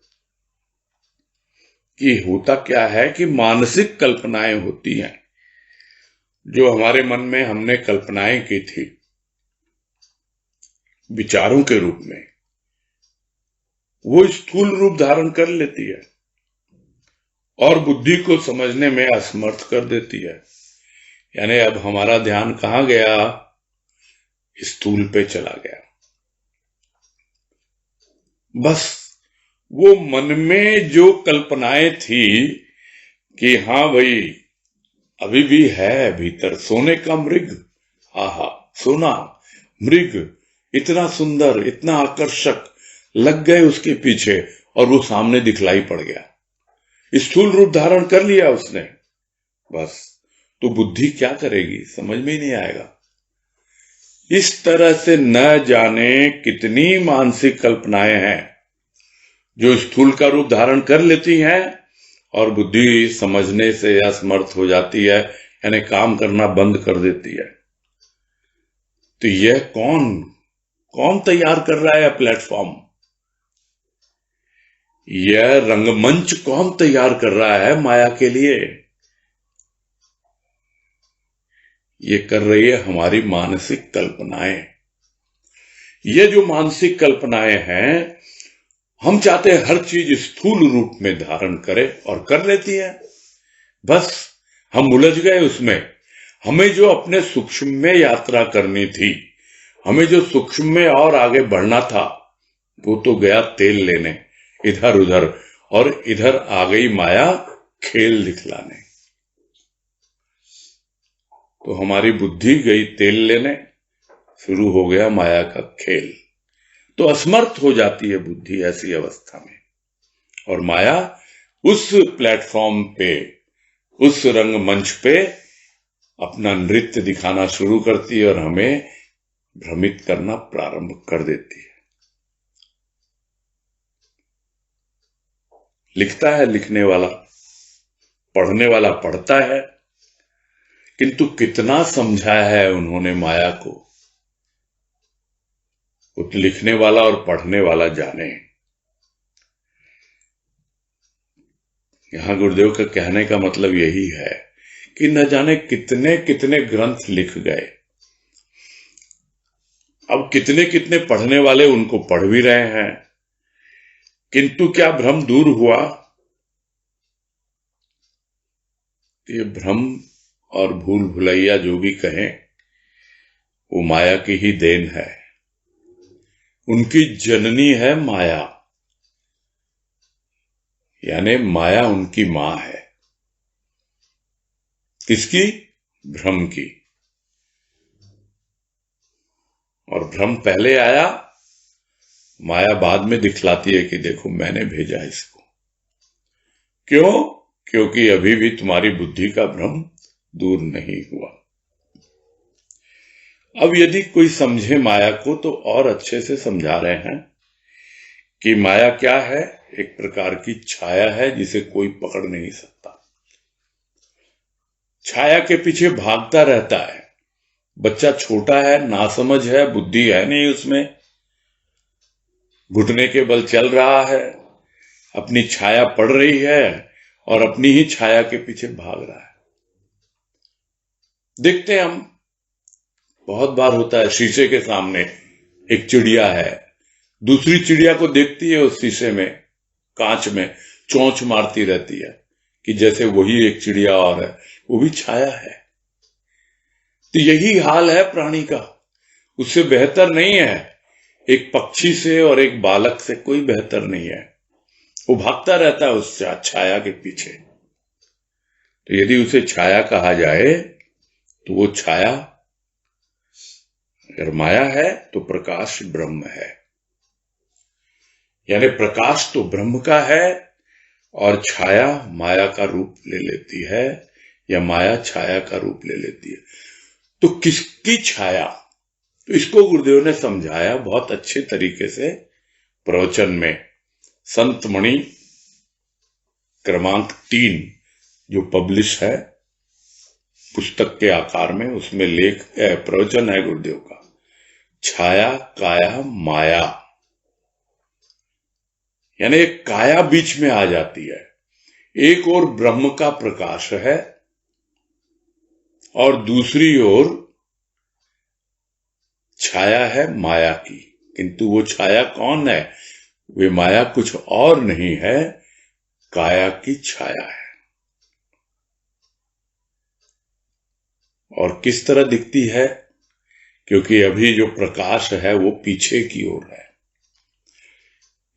कि होता क्या है कि मानसिक कल्पनाएं होती हैं, जो हमारे मन में हमने कल्पनाएं की थी विचारों के रूप में, वो स्थूल रूप धारण कर लेती है और बुद्धि को समझने में असमर्थ कर देती है। यानी अब हमारा ध्यान कहां गया? स्थूल पे चला गया। बस वो मन में जो कल्पनाएं थी कि हाँ भाई अभी भी है भीतर सोने का मृग, आहा सोना मृग इतना सुंदर, इतना आकर्षक, लग गए उसके पीछे और वो सामने दिखलाई पड़ गया, स्थूल रूप धारण कर लिया उसने। बस तो बुद्धि क्या करेगी? समझ में ही नहीं आएगा। इस तरह से न जाने कितनी मानसिक कल्पनाएं हैं जो स्थूल का रूप धारण कर लेती हैं और बुद्धि समझने से असमर्थ हो जाती है, यानी काम करना बंद कर देती है। तो यह कौन तैयार कर रहा है प्लेटफॉर्म? यह रंगमंच कौन तैयार कर रहा है माया के लिए? ये कर रही है हमारी मानसिक कल्पनाएं। ये जो मानसिक कल्पनाएं हैं, हम चाहते हैं हर चीज स्थूल रूप में धारण करे और कर लेती है। बस हम उलझ गए उसमें। हमें जो अपने सूक्ष्म में यात्रा करनी थी, हमें जो सूक्ष्म में और आगे बढ़ना था, वो तो गया तेल लेने इधर उधर, और इधर आ गई माया खेल दिखलाने। तो हमारी बुद्धि गई तेल लेने, शुरू हो गया माया का खेल। तो असमर्थ हो जाती है बुद्धि ऐसी अवस्था में, और माया उस प्लेटफॉर्म पे, उस रंगमंच पे अपना नृत्य दिखाना शुरू करती है और हमें भ्रमित करना प्रारंभ कर देती है। लिखता है लिखने वाला, पढ़ने वाला पढ़ता है, किंतु कितना समझाया है उन्होंने माया को, वो लिखने वाला और पढ़ने वाला जाने। यहां गुरुदेव का कहने का मतलब यही है कि न जाने कितने कितने ग्रंथ लिख गए, अब कितने कितने पढ़ने वाले उनको पढ़ भी रहे हैं, किंतु क्या भ्रम दूर हुआ? ये भ्रम और भूल भुलैया जो भी कहें, वो माया की ही देन है। उनकी जननी है माया, यानी माया उनकी मां है। किसकी? भ्रम की। और भ्रम पहले आया, माया बाद में दिखलाती है कि देखो मैंने भेजा इसको। क्यों? क्योंकि अभी भी तुम्हारी बुद्धि का भ्रम दूर नहीं हुआ। अब यदि कोई समझे माया को, तो और अच्छे से समझा रहे हैं कि माया क्या है? एक प्रकार की छाया है जिसे कोई पकड़ नहीं सकता। छाया के पीछे भागता रहता है। बच्चा छोटा है, नासमझ है, बुद्धि है नहीं उसमें, घुटने के बल चल रहा है, अपनी छाया पड़ रही है और अपनी ही छाया के पीछे भाग रहा है। देखते हैं हम, बहुत बार होता है, शीशे के सामने एक चिड़िया है, दूसरी चिड़िया को देखती है उस शीशे में, कांच में चोंच मारती रहती है कि जैसे वही एक चिड़िया और है, वो भी छाया है। तो यही हाल है प्राणी का, उससे बेहतर नहीं है। एक पक्षी से और एक बालक से कोई बेहतर नहीं है। वो भागता रहता है उस छाया के पीछे। तो यदि उसे छाया कहा जाए, तो वो छाया अगर माया है तो प्रकाश ब्रह्म है। यानी प्रकाश तो ब्रह्म का है और छाया माया का रूप ले लेती है, या माया छाया का रूप ले लेती है। तो किसकी छाया? तो इसको गुरुदेव ने समझाया बहुत अच्छे तरीके से प्रवचन में। संतमणि क्रमांक 3 जो पब्लिश है, पुस्तक के आकार में, उसमें लेख प्रवचन है गुरुदेव का, छाया काया माया, यानी एक काया बीच में आ जाती है। एक ओर ब्रह्म का प्रकाश है और दूसरी ओर छाया है माया की। किंतु वो छाया कौन है? वे माया कुछ और नहीं है, काया की छाया है। और किस तरह दिखती है? क्योंकि अभी जो प्रकाश है वो पीछे की ओर है,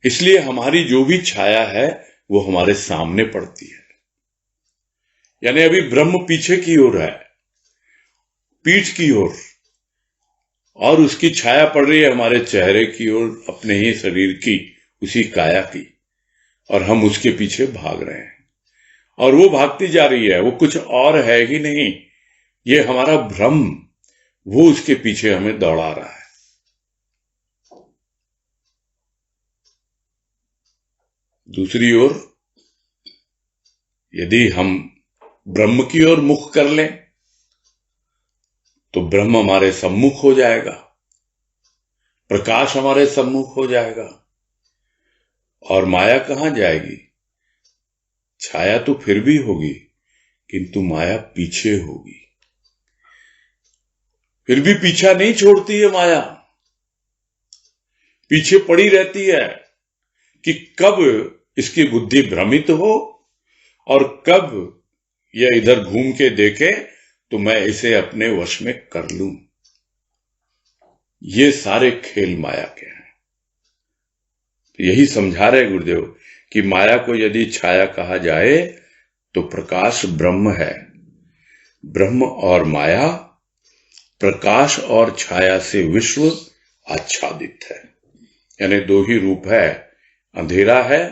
इसलिए हमारी जो भी छाया है वो हमारे सामने पड़ती है। यानी अभी ब्रह्म पीछे की ओर है, पीठ की ओर, और उसकी छाया पड़ रही है हमारे चेहरे की ओर, अपने ही शरीर की, उसी काया की, और हम उसके पीछे भाग रहे हैं। और वो भागती जा रही है, वो कुछ और है ही नहीं, ये हमारा भ्रम, वो उसके पीछे हमें दौड़ा रहा है। दूसरी ओर यदि हम ब्रह्म की ओर मुख कर लें तो ब्रह्म हमारे सम्मुख हो जाएगा, प्रकाश हमारे सम्मुख हो जाएगा, और माया कहां जाएगी? छाया तो फिर भी होगी, किंतु माया पीछे होगी। फिर भी पीछा नहीं छोड़ती है माया, पीछे पड़ी रहती है कि कब इसकी बुद्धि भ्रमित हो और कब यह इधर घूम के देखे तो मैं इसे अपने वश में कर लूं। ये सारे खेल माया के हैं। तो यही समझा रहे गुरुदेव कि माया को यदि छाया कहा जाए तो प्रकाश ब्रह्म है। ब्रह्म और माया, प्रकाश और छाया से विश्व आच्छादित है। यानी दो ही रूप है, अंधेरा है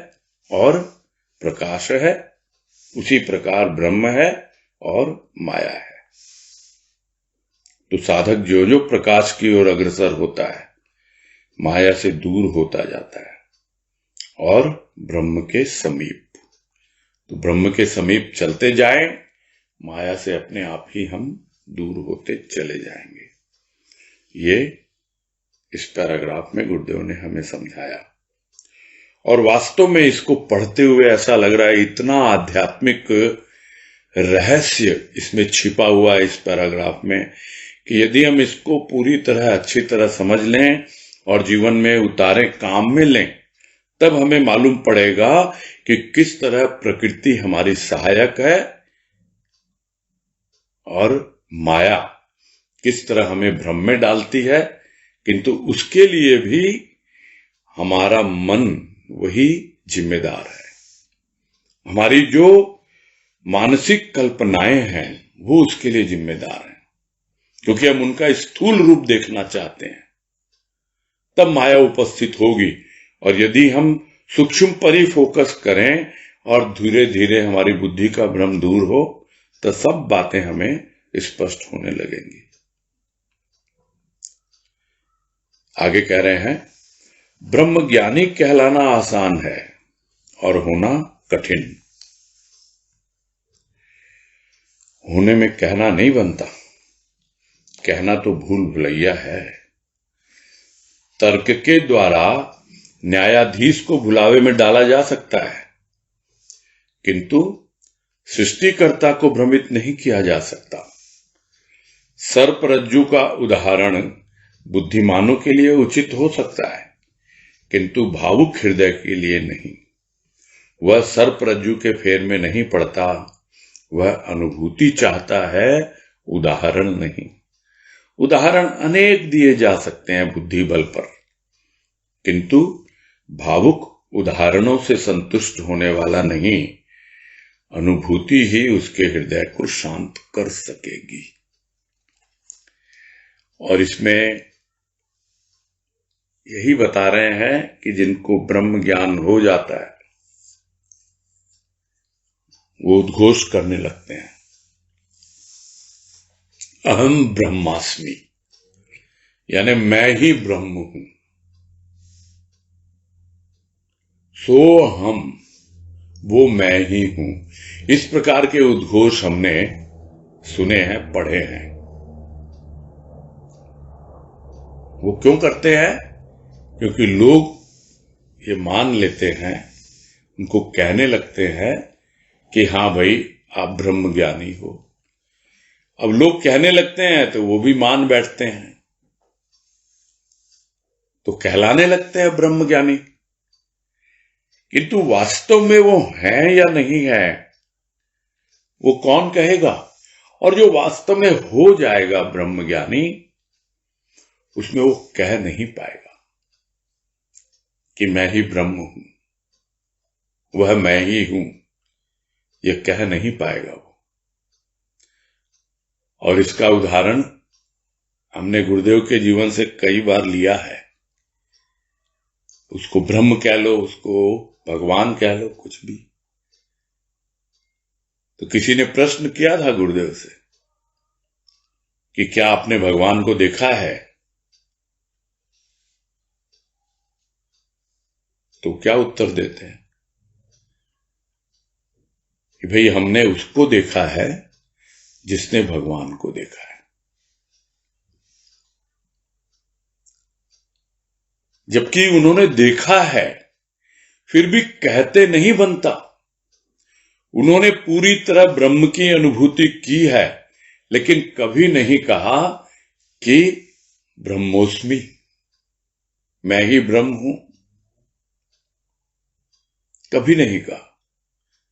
और प्रकाश है। उसी प्रकार ब्रह्म है और माया है। तो साधक जो जो प्रकाश की ओर अग्रसर होता है, माया से दूर होता जाता है और ब्रह्म के समीप। तो ब्रह्म के समीप चलते जाएं, माया से अपने आप ही हम दूर होते चले जाएंगे। ये इस पैराग्राफ में गुरुदेव ने हमें समझाया। और वास्तव में इसको पढ़ते हुए ऐसा लग रहा है इतना आध्यात्मिक रहस्य इसमें छिपा हुआ है इस पैराग्राफ में, कि यदि हम इसको पूरी तरह अच्छी तरह समझ लें और जीवन में उतारें, काम में लें, तब हमें मालूम पड़ेगा कि किस तरह प्रकृति हमारी सहायक है और माया किस तरह हमें भ्रम में डालती है। किंतु उसके लिए भी हमारा मन वही जिम्मेदार है। हमारी जो मानसिक कल्पनाएं हैं वो उसके लिए जिम्मेदार हैं, क्योंकि हम उनका स्थूल रूप देखना चाहते हैं। तब माया उपस्थित होगी। और यदि हम सूक्ष्म पर ही फोकस करें और धीरे धीरे हमारी बुद्धि का भ्रम दूर हो, तो सब बातें हमें स्पष्ट होने लगेंगी। आगे कह रहे हैं, ब्रह्म ज्ञानी कहलाना आसान है और होना कठिन। होने में कहना नहीं बनता, कहना तो भूल भुलैया है। तर्क के द्वारा न्यायाधीश को भुलावे में डाला जा सकता है, किंतु सृष्टिकर्ता को भ्रमित नहीं किया जा सकता। सर्परज्जु का उदाहरण बुद्धिमानों के लिए उचित हो सकता है, किंतु भावुक हृदय के लिए नहीं। वह सर्परज्जु के फेर में नहीं पड़ता, वह अनुभूति चाहता है, उदाहरण नहीं। उदाहरण अनेक दिए जा सकते हैं बुद्धि बल पर, किंतु भावुक उदाहरणों से संतुष्ट होने वाला नहीं। अनुभूति ही उसके हृदय को शांत कर सकेगी। और इसमें यही बता रहे हैं कि जिनको ब्रह्म ज्ञान हो जाता है वो उद्घोष करने लगते हैं, अहम ब्रह्मास्मि, यानी मैं ही ब्रह्म हूं। सो हम, वो मैं ही हूं। इस प्रकार के उद्घोष हमने सुने हैं, पढ़े हैं। वो क्यों करते हैं? क्योंकि लोग ये मान लेते हैं, उनको कहने लगते हैं कि हाँ भाई आप ब्रह्म ज्ञानी हो। अब लोग कहने लगते हैं तो वो भी मान बैठते हैं, तो कहलाने लगते हैं ब्रह्म ज्ञानी। किंतु वास्तव में वो हैं या नहीं है, वो कौन कहेगा? और जो वास्तव में हो जाएगा ब्रह्म ज्ञानी, उसमें वो कह नहीं पाएगा कि मैं ही ब्रह्म हूं, वह मैं ही हूं, यह कह नहीं पाएगा वो। और इसका उदाहरण हमने गुरुदेव के जीवन से कई बार लिया है। उसको ब्रह्म कह लो, उसको भगवान कह लो, कुछ भी। तो किसी ने प्रश्न किया था गुरुदेव से कि क्या आपने भगवान को देखा है? तो क्या उत्तर देते हैं कि भाई हमने उसको देखा है जिसने भगवान को देखा है। जबकि उन्होंने देखा है, फिर भी कहते नहीं बनता। उन्होंने पूरी तरह ब्रह्म की अनुभूति की है, लेकिन कभी नहीं कहा कि ब्रह्मोस्मि, मैं ही ब्रह्म हूं, कभी नहीं कहा।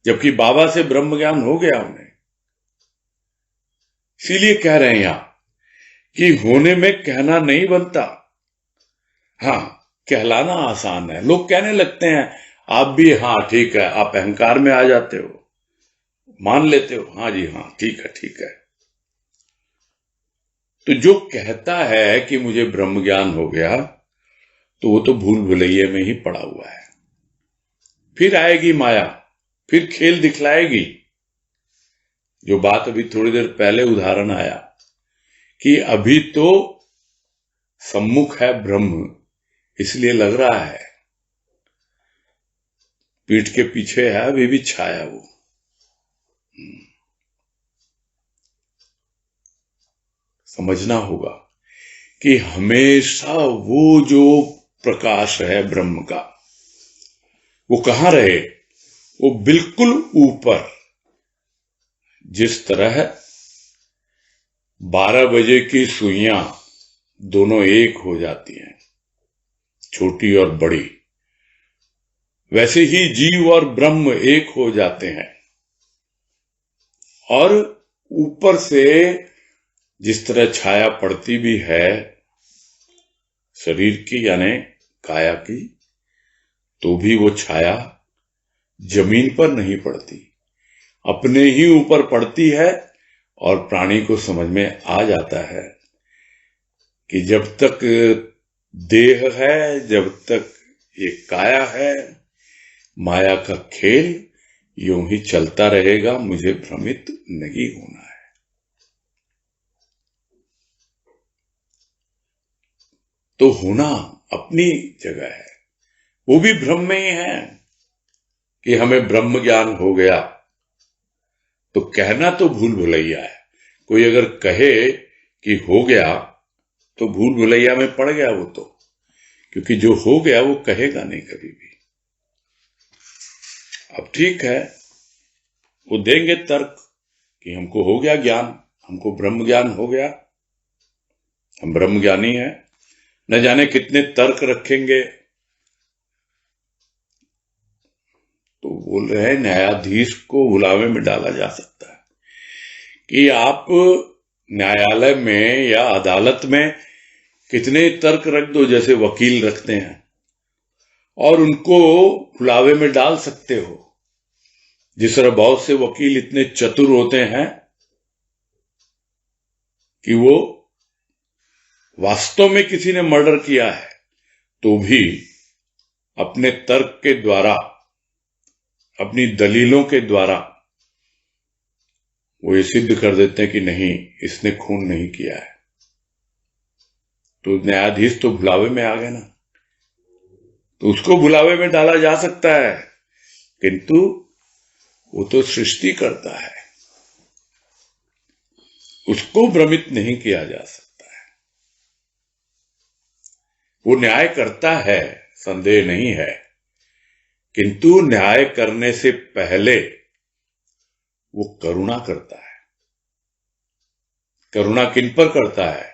जबकि बाबा से ब्रह्म ज्ञान हो गया उन्हें। इसीलिए कह रहे हैं यहां कि होने में कहना नहीं बनता। हाँ, कहलाना आसान है। लोग कहने लगते हैं, आप भी हाँ ठीक है, आप अहंकार में आ जाते हो, मान लेते हो, हाँ जी हाँ ठीक है ठीक है। तो जो कहता है कि मुझे ब्रह्म ज्ञान हो गया, तो वो तो भूल भुलैये में ही पड़ा हुआ है। फिर आएगी माया, फिर खेल दिखलाएगी। जो बात अभी थोड़ी देर पहले उदाहरण आया कि अभी तो सम्मुख है ब्रह्म, इसलिए लग रहा है, पीठ के पीछे है अभी भी छाया वो। समझना होगा कि हमेशा वो जो प्रकाश है ब्रह्म का, वो कहां रहे? वो बिल्कुल ऊपर। जिस तरह 12 बजे की सुइयां दोनों एक हो जाती हैं, छोटी और बड़ी, वैसे ही जीव और ब्रह्म एक हो जाते हैं। और ऊपर से जिस तरह छाया पड़ती भी है शरीर की यानी काया की, तो भी वो छाया जमीन पर नहीं पड़ती, अपने ही ऊपर पड़ती है। और प्राणी को समझ में आ जाता है कि जब तक देह है, जब तक ये काया है, माया का खेल यूं ही चलता रहेगा, मुझे भ्रमित नहीं होना है। तो होना अपनी जगह है, वो भी ब्रह्म में ही है कि हमें ब्रह्म ज्ञान हो गया। तो कहना तो भूल भुलैया है। कोई अगर कहे कि हो गया, तो भूल भुलैया में पड़ गया वो तो, क्योंकि जो हो गया वो कहेगा नहीं कभी भी। अब ठीक है, वो देंगे तर्क कि हमको हो गया ज्ञान, हमको ब्रह्म ज्ञान हो गया, हम ब्रह्म ज्ञानी हैं। न जाने कितने तर्क रखेंगे। तो बोल रहे हैं न्यायाधीश को बुलावे में डाला जा सकता है कि आप न्यायालय में या अदालत में कितने तर्क रख दो, जैसे वकील रखते हैं, और उनको बुलावे में डाल सकते हो। जिस तरह बहुत से वकील इतने चतुर होते हैं कि वो वास्तव में किसी ने मर्डर किया है तो भी अपने तर्क के द्वारा, अपनी दलीलों के द्वारा वो ये सिद्ध कर देते हैं कि नहीं, इसने खून नहीं किया है। तो न्यायाधीश तो बुलावे में आ गए ना, तो उसको बुलावे में डाला जा सकता है, किंतु वो तो सृष्टि करता है। उसको भ्रमित नहीं किया जा सकता है। वो न्याय करता है, संदेह नहीं है, किंतु न्याय करने से पहले वो करुणा करता है। करुणा किन पर करता है?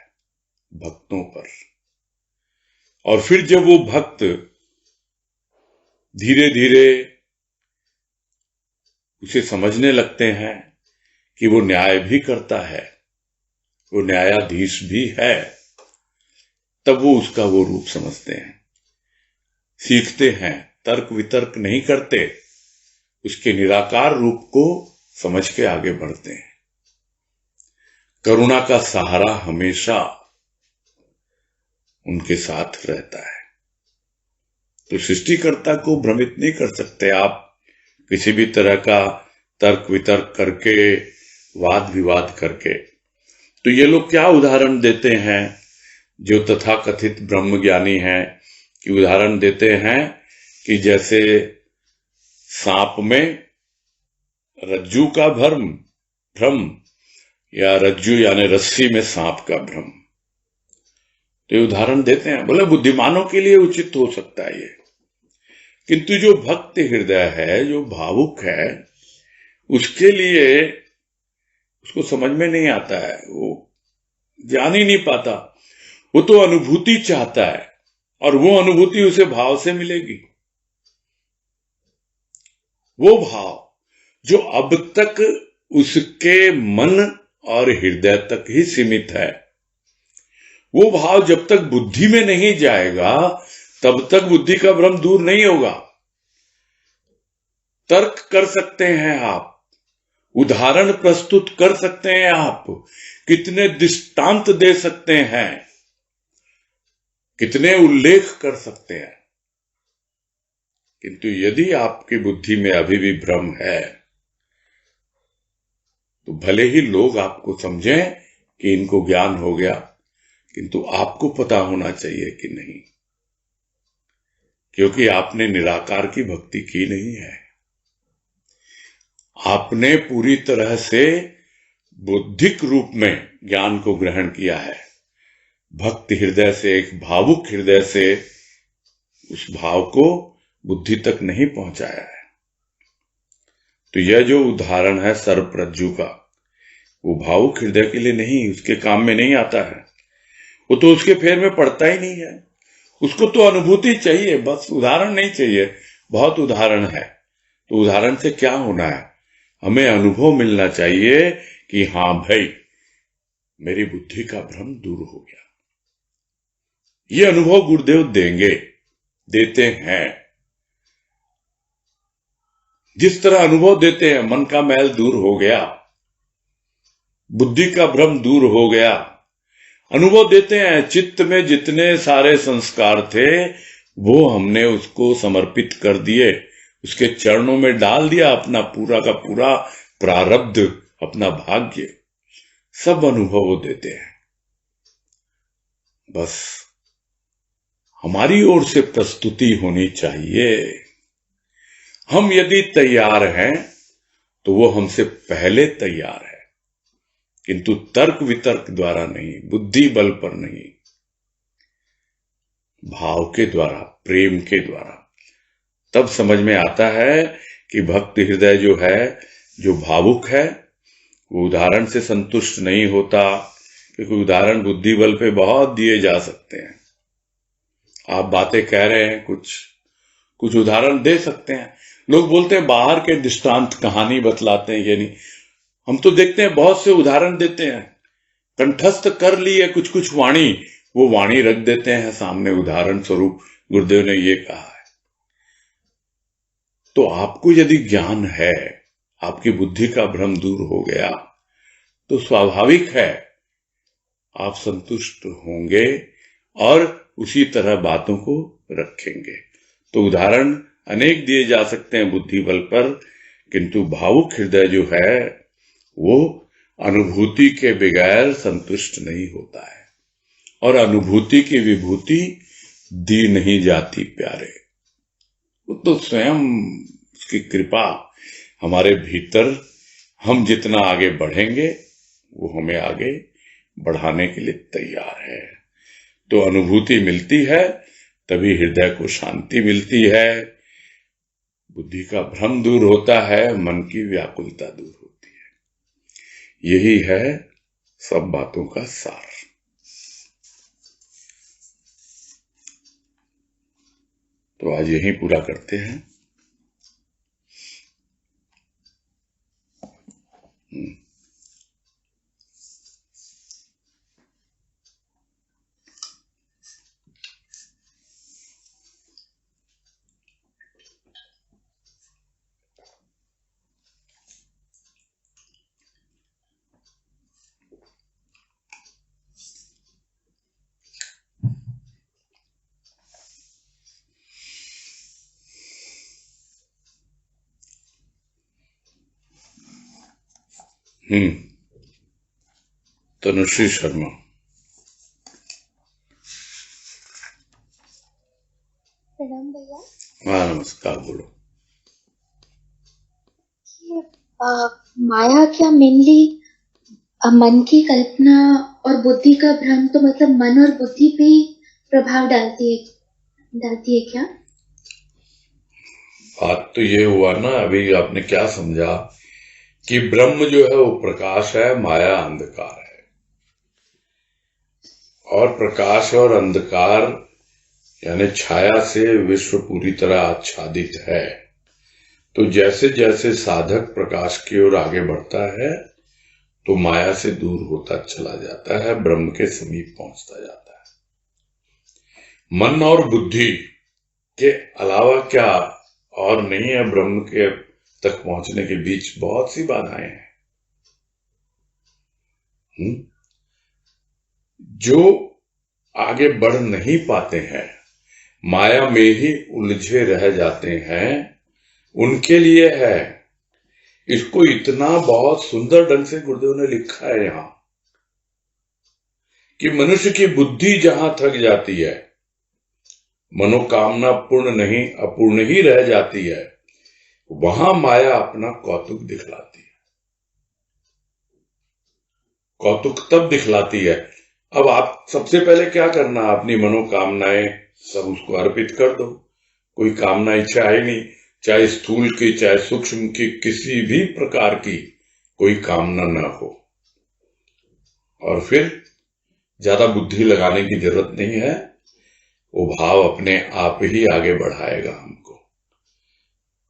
भक्तों पर। और फिर जब वो भक्त धीरे धीरे उसे समझने लगते हैं कि वो न्याय भी करता है, वो न्यायाधीश भी है, तब वो उसका वो रूप समझते हैं, सीखते हैं, तर्क वितर्क नहीं करते, उसके निराकार रूप को समझ के आगे बढ़ते हैं। करुणा का सहारा हमेशा उनके साथ रहता है। तो सृष्टिकर्ता को भ्रमित नहीं कर सकते आप किसी भी तरह का तर्क वितर्क करके, वाद विवाद करके। तो ये लोग क्या उदाहरण देते हैं, जो तथाकथित ब्रह्मज्ञानी हैं, कि उदाहरण देते हैं कि जैसे सांप में रज्जू का भ्रम, या रज्जू यानी रस्सी में सांप का भ्रम। तो ये उदाहरण देते हैं। बोले बुद्धिमानों के लिए उचित हो सकता है ये, किंतु जो भक्त हृदय है, जो भावुक है, उसके लिए उसको समझ में नहीं आता है, वो जान ही नहीं पाता। वो तो अनुभूति चाहता है, और वो अनुभूति उसे भाव से मिलेगी। वो भाव जो अब तक उसके मन और हृदय तक ही सीमित है, वो भाव जब तक बुद्धि में नहीं जाएगा तब तक बुद्धि का भ्रम दूर नहीं होगा। तर्क कर सकते हैं आप, उदाहरण प्रस्तुत कर सकते हैं आप, कितने दृष्टांत दे सकते हैं, कितने उल्लेख कर सकते हैं, किंतु यदि आपकी बुद्धि में अभी भी भ्रम है, तो भले ही लोग आपको समझें कि इनको ज्ञान हो गया, किंतु आपको पता होना चाहिए कि नहीं, क्योंकि आपने निराकार की भक्ति की नहीं है। आपने पूरी तरह से बुद्धिक रूप में ज्ञान को ग्रहण किया है, भक्त हृदय से, एक भावुक हृदय से उस भाव को बुद्धि तक नहीं पहुंचाया है। तो यह जो उदाहरण है सर्प रज्जू का, वो भावुक हृदय के लिए नहीं, उसके काम में नहीं आता है। वो तो उसके फेर में पड़ता ही नहीं है। उसको तो अनुभूति चाहिए, बस उदाहरण नहीं चाहिए। बहुत उदाहरण है, तो उदाहरण से क्या होना है? हमें अनुभव मिलना चाहिए कि हां भाई, मेरी बुद्धि का भ्रम दूर हो गया। ये अनुभव गुरुदेव देंगे, देते हैं। जिस तरह अनुभव देते हैं, मन का मैल दूर हो गया, बुद्धि का भ्रम दूर हो गया, अनुभव देते हैं चित्त में जितने सारे संस्कार थे वो हमने उसको समर्पित कर दिए, उसके चरणों में डाल दिया, अपना पूरा का पूरा प्रारब्ध, अपना भाग्य, सब अनुभव वो देते हैं। बस हमारी ओर से प्रस्तुति होनी चाहिए। हम यदि तैयार हैं तो वो हमसे पहले तैयार है, किंतु तर्क वितर्क द्वारा नहीं, बुद्धि बल पर नहीं, भाव के द्वारा, प्रेम के द्वारा। तब समझ में आता है कि भक्त हृदय जो है, जो भावुक है, वो उदाहरण से संतुष्ट नहीं होता, क्योंकि उदाहरण बुद्धि बल पे बहुत दिए जा सकते हैं। आप बातें कह रहे हैं, कुछ उदाहरण दे सकते हैं। लोग बोलते हैं बाहर के दृष्टांत कहानी बतलाते हैं, ये नहीं। हम तो देखते हैं बहुत से उदाहरण देते हैं, कंठस्थ कर लिए कुछ वाणी, वो वाणी रख देते हैं सामने उदाहरण स्वरूप, गुरुदेव ने ये कहा है। तो आपको यदि ज्ञान है, आपकी बुद्धि का भ्रम दूर हो गया, तो स्वाभाविक है आप संतुष्ट होंगे और उसी तरह बातों को रखेंगे। तो उदाहरण अनेक दिए जा सकते हैं बुद्धि बल पर, किंतु भावुक हृदय जो है वो अनुभूति के बगैर संतुष्ट नहीं होता है, और अनुभूति की विभूति दी नहीं जाती प्यारे। वो तो स्वयं उसकी कृपा हमारे भीतर, हम जितना आगे बढ़ेंगे वो हमें आगे बढ़ाने के लिए तैयार है। तो अनुभूति मिलती है, तभी हृदय को शांति मिलती है, बुद्धि का भ्रम दूर होता है, मन की व्याकुलता दूर होती है। यही है सब बातों का सार। तो आज यहीं पूरा करते हैं। तनुश्री शर्मा। प्रणाम भैया। हाँ नमस्कार, बोलो। माया क्या मेनली मन की कल्पना और बुद्धि का भ्रम, तो मतलब मन और बुद्धि पे ही प्रभाव डालती है क्या? बात तो ये हुआ ना, अभी आपने क्या समझा कि ब्रह्म जो है वो प्रकाश है, माया अंधकार है। और प्रकाश और अंधकार यानी छाया से विश्व पूरी तरह आच्छादित है। तो जैसे जैसे साधक प्रकाश की ओर आगे बढ़ता है तो माया से दूर होता चला जाता है, ब्रह्म के समीप पहुंचता जाता है। मन और बुद्धि के अलावा क्या और नहीं है ब्रह्म के तक पहुंचने के बीच बहुत सी बाधाएं हैं। जो आगे बढ़ नहीं पाते हैं, माया में ही उलझे रह जाते हैं, उनके लिए है। इसको इतना बहुत सुंदर ढंग से गुरुदेव ने लिखा है यहां कि मनुष्य की बुद्धि जहां थक जाती है, मनोकामना पूर्ण नहीं अपूर्ण ही रह जाती है, वहां माया अपना कौतुक दिखलाती है। कौतुक तब दिखलाती है, अब आप सबसे पहले क्या करना, अपनी मनोकामनाएं सब उसको अर्पित कर दो। कोई कामना इच्छा है नहीं, चाहे स्थूल की चाहे सूक्ष्म की, किसी भी प्रकार की कोई कामना ना हो। और फिर ज्यादा बुद्धि लगाने की जरूरत नहीं है, वो भाव अपने आप ही आगे बढ़ाएगा हमको।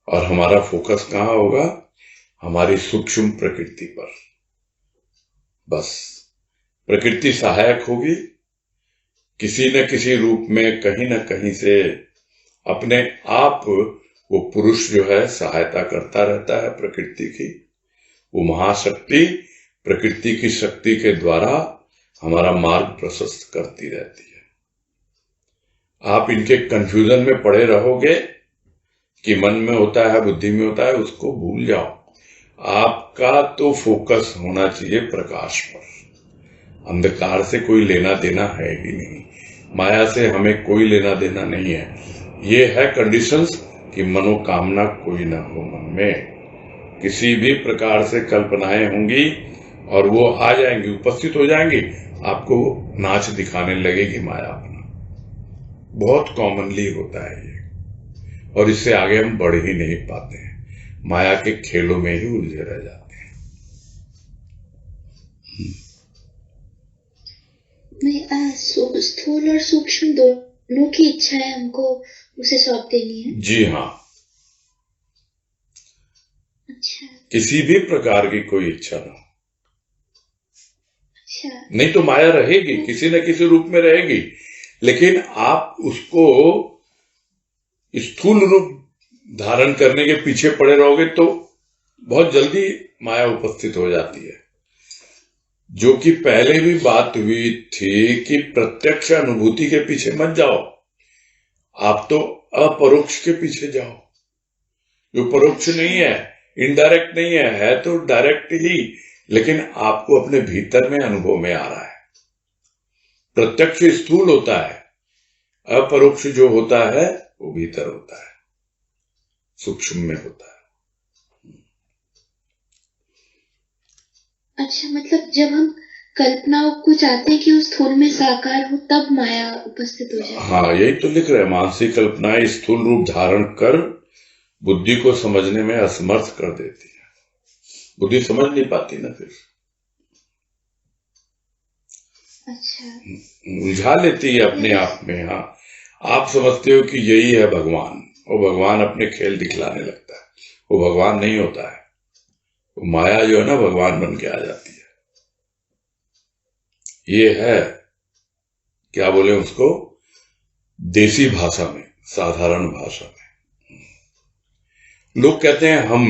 और हमारा फोकस कहां होगा, हमारी सूक्ष्म प्रकृति पर। बस प्रकृति सहायक होगी, किसी न किसी रूप में कहीं न कहीं से अपने आप वो पुरुष जो है सहायता करता रहता है प्रकृति की। वो महाशक्ति प्रकृति की शक्ति के द्वारा हमारा मार्ग प्रशस्त करती रहती है। आप इनके कंफ्यूजन में पड़े रहोगे कि मन में होता है बुद्धि में होता है, उसको भूल जाओ। आपका तो फोकस होना चाहिए प्रकाश पर। अंधकार से कोई लेना देना है ही नहीं, माया से हमें कोई लेना देना नहीं है। ये है कंडीशंस कि मनोकामना कोई ना हो मन में। किसी भी प्रकार से कल्पनाएं होंगी और वो आ जाएंगी, उपस्थित हो जाएंगी, आपको नाच दिखाने लगेगी माया अपना। बहुत कॉमनली होता है ये, और इससे आगे हम बढ़ ही नहीं पाते हैं, माया के खेलों में ही उलझे रह जाते हैं। स्थूल और सूक्ष्म दोनों की इच्छा है हमको उसे सौंप देनी है। जी हाँ। अच्छा। किसी भी प्रकार की कोई इच्छा ना हो। अच्छा। नहीं तो माया रहेगी, किसी न किसी रूप में रहेगी, लेकिन आप उसको स्थूल रूप धारण करने के पीछे पड़े रहोगे तो बहुत जल्दी माया उपस्थित हो जाती है। जो कि पहले भी बात हुई थी कि प्रत्यक्ष अनुभूति के पीछे मत जाओ, आप तो अपरोक्ष के पीछे जाओ। जो परोक्ष नहीं है, इनडायरेक्ट नहीं है तो डायरेक्ट ही, लेकिन आपको अपने भीतर में अनुभव में आ रहा है। प्रत्यक्ष स्थूल होता है, अपरोक्ष जो होता है वो भीतर होता है, सूक्ष्म में होता है। अच्छा, मतलब जब हम कल्पनाओं को चाहते हैं कि उस स्थूल में साकार हो, तब माया उपस्थित हो जाती है। हाँ, यही तो लिख रहे हैं, मानसिक कल्पनाएं स्थूल रूप धारण कर बुद्धि को समझने में असमर्थ कर देती है। बुद्धि समझ नहीं पाती ना, फिर अच्छा, उलझा लेती है अपने आप में। हाँ, आप समझते हो कि यही है भगवान, और भगवान अपने खेल दिखलाने लगता है। वो भगवान नहीं होता है, वो माया जो है ना भगवान बन के आ जाती है। ये है, क्या बोले उसको, देसी भाषा में, साधारण भाषा में। लोग कहते हैं हम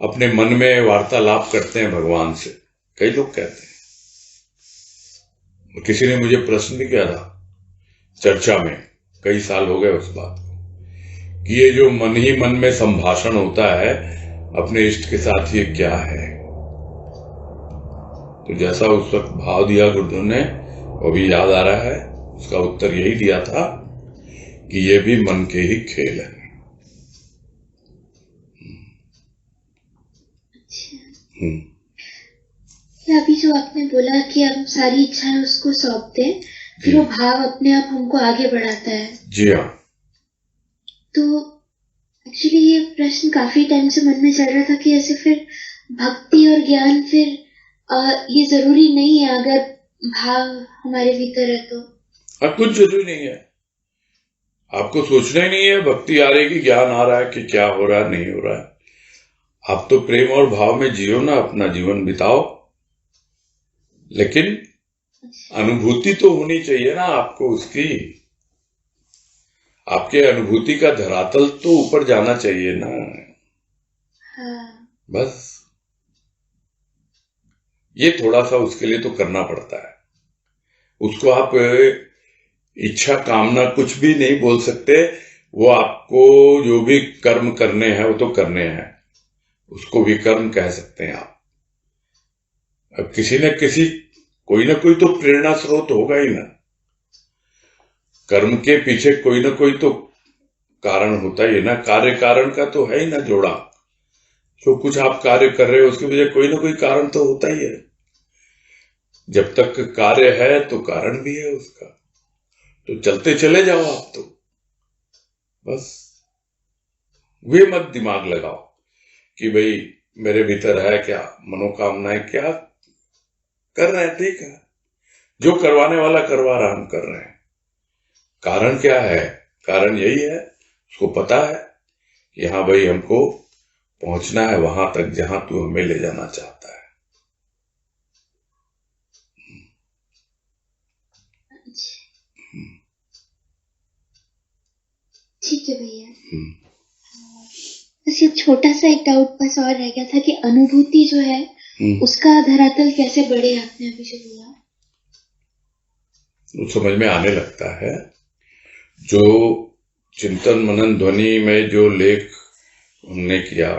अपने मन में वार्तालाप करते हैं भगवान से, कई लोग कहते हैं। किसी ने मुझे प्रश्न भी किया था चर्चा में, कई साल हो गए उस बात को, कि ये जो मन ही मन में संभाषण होता है अपने इष्ट के साथ, ये क्या है। तो जैसा उस वक्त भाव दिया गुरुदेव ने, वो भी याद आ रहा है, उसका उत्तर यही दिया था कि ये भी मन के ही खेल है। या अभी जो आपने बोला कि हम सारी इच्छाएं उसको सौंप दें, फिर वो भाव अपने आप हमको आगे बढ़ाता है। जी हाँ। तो एक्चुअली ये प्रश्न काफी टाइम से मन में चल रहा था कि ऐसे फिर भक्ति और ज्ञान फिर ये जरूरी नहीं है अगर भाव हमारे भीतर है तो। कुछ जरूरी नहीं है, आपको सोचना ही नहीं है भक्ति आ रही कि ज्ञान आ रहा है कि क्या हो रहा है नहीं हो रहा है। आप तो प्रेम और भाव में जियो ना, अपना जीवन बिताओ, लेकिन अनुभूति तो होनी चाहिए ना आपको उसकी। आपके अनुभूति का धरातल तो ऊपर जाना चाहिए ना। हाँ। बस ये थोड़ा सा उसके लिए तो करना पड़ता है। उसको आप इच्छा कामना कुछ भी नहीं बोल सकते, वो आपको जो भी कर्म करने हैं वो तो करने हैं, उसको भी कर्म कह सकते हैं आप। अब किसी न किसी, कोई ना कोई तो प्रेरणा स्रोत होगा ही ना, कर्म के पीछे कोई ना कोई तो कारण होता ही है ना, कार्य कारण का तो है ही ना जोड़ा। जो कुछ आप कार्य कर रहे हो उसके पीछे कोई ना कोई कारण तो होता ही है। जब तक कार्य है तो कारण भी है उसका, तो चलते चले जाओ आप तो। बस वे मत दिमाग लगाओ कि भाई मेरे भीतर है क्या, मनोकामनाएं क्या कर रहे हैं, ठीक है, जो करवाने वाला करवा रहा, हम कर रहे हैं। कारण क्या है, कारण यही है, उसको पता है कि हाँ भाई हमको पहुंचना है वहां तक जहां तू हमें ले जाना चाहता है। ठीक है भैया। बस एक छोटा सा एक डाउट बस और रह गया था कि अनुभूति जो है उसका धरातल कैसे बढ़े, आपने अभी जो बोला वो समझ में आने लगता है। जो चिंतन मनन ध्वनि में जो लेख हमने किया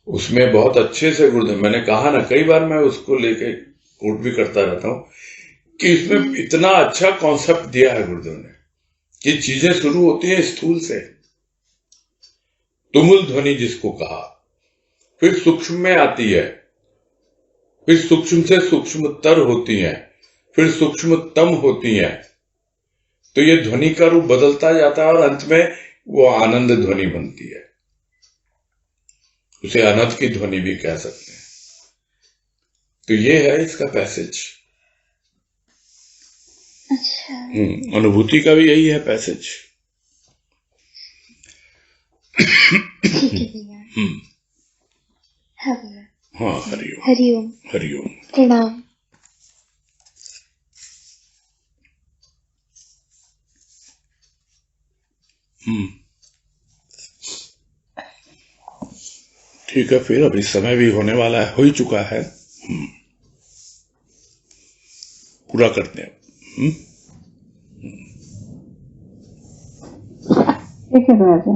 उसमें बहुत अच्छे से गुरुदेव, मैंने कहा ना कई बार, मैं उसको लेके कोट भी करता रहता हूं कि इसमें इतना अच्छा कॉन्सेप्ट दिया है गुरुदेव ने कि चीजें शुरू होती हैं स्थूल से, तुमुल ध्वनि जिसको कहा, फिर सूक्ष्म में आती है, फिर सूक्ष्म से सूक्ष्मतर होती है, फिर सूक्ष्मतम होती है। तो ये ध्वनि का रूप बदलता जाता है और अंत में वो आनंद ध्वनि बनती है। उसे अनंत की ध्वनि भी कह सकते हैं। तो ये है इसका पैसेज। अच्छा। अनुभूति का भी यही है पैसेज। ठीक है भैया। हाँ भैया। हाँ, हरिओम हरिओम। हरिओम, प्रणाम। ठीक है, फिर अभी समय भी होने वाला है, हो ही चुका है, पूरा करते हैं। ठीक है भैया जी।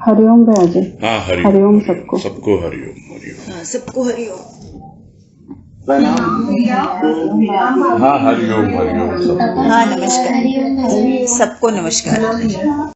हरिओम भैया जी। हाँ, हरिओम सबको। सबको हरिओम हरिओम। हाँ, सबको हरिओम। हाँ, हरिओम हरिओम सबको। हाँ, नमस्कार, सबको नमस्कार।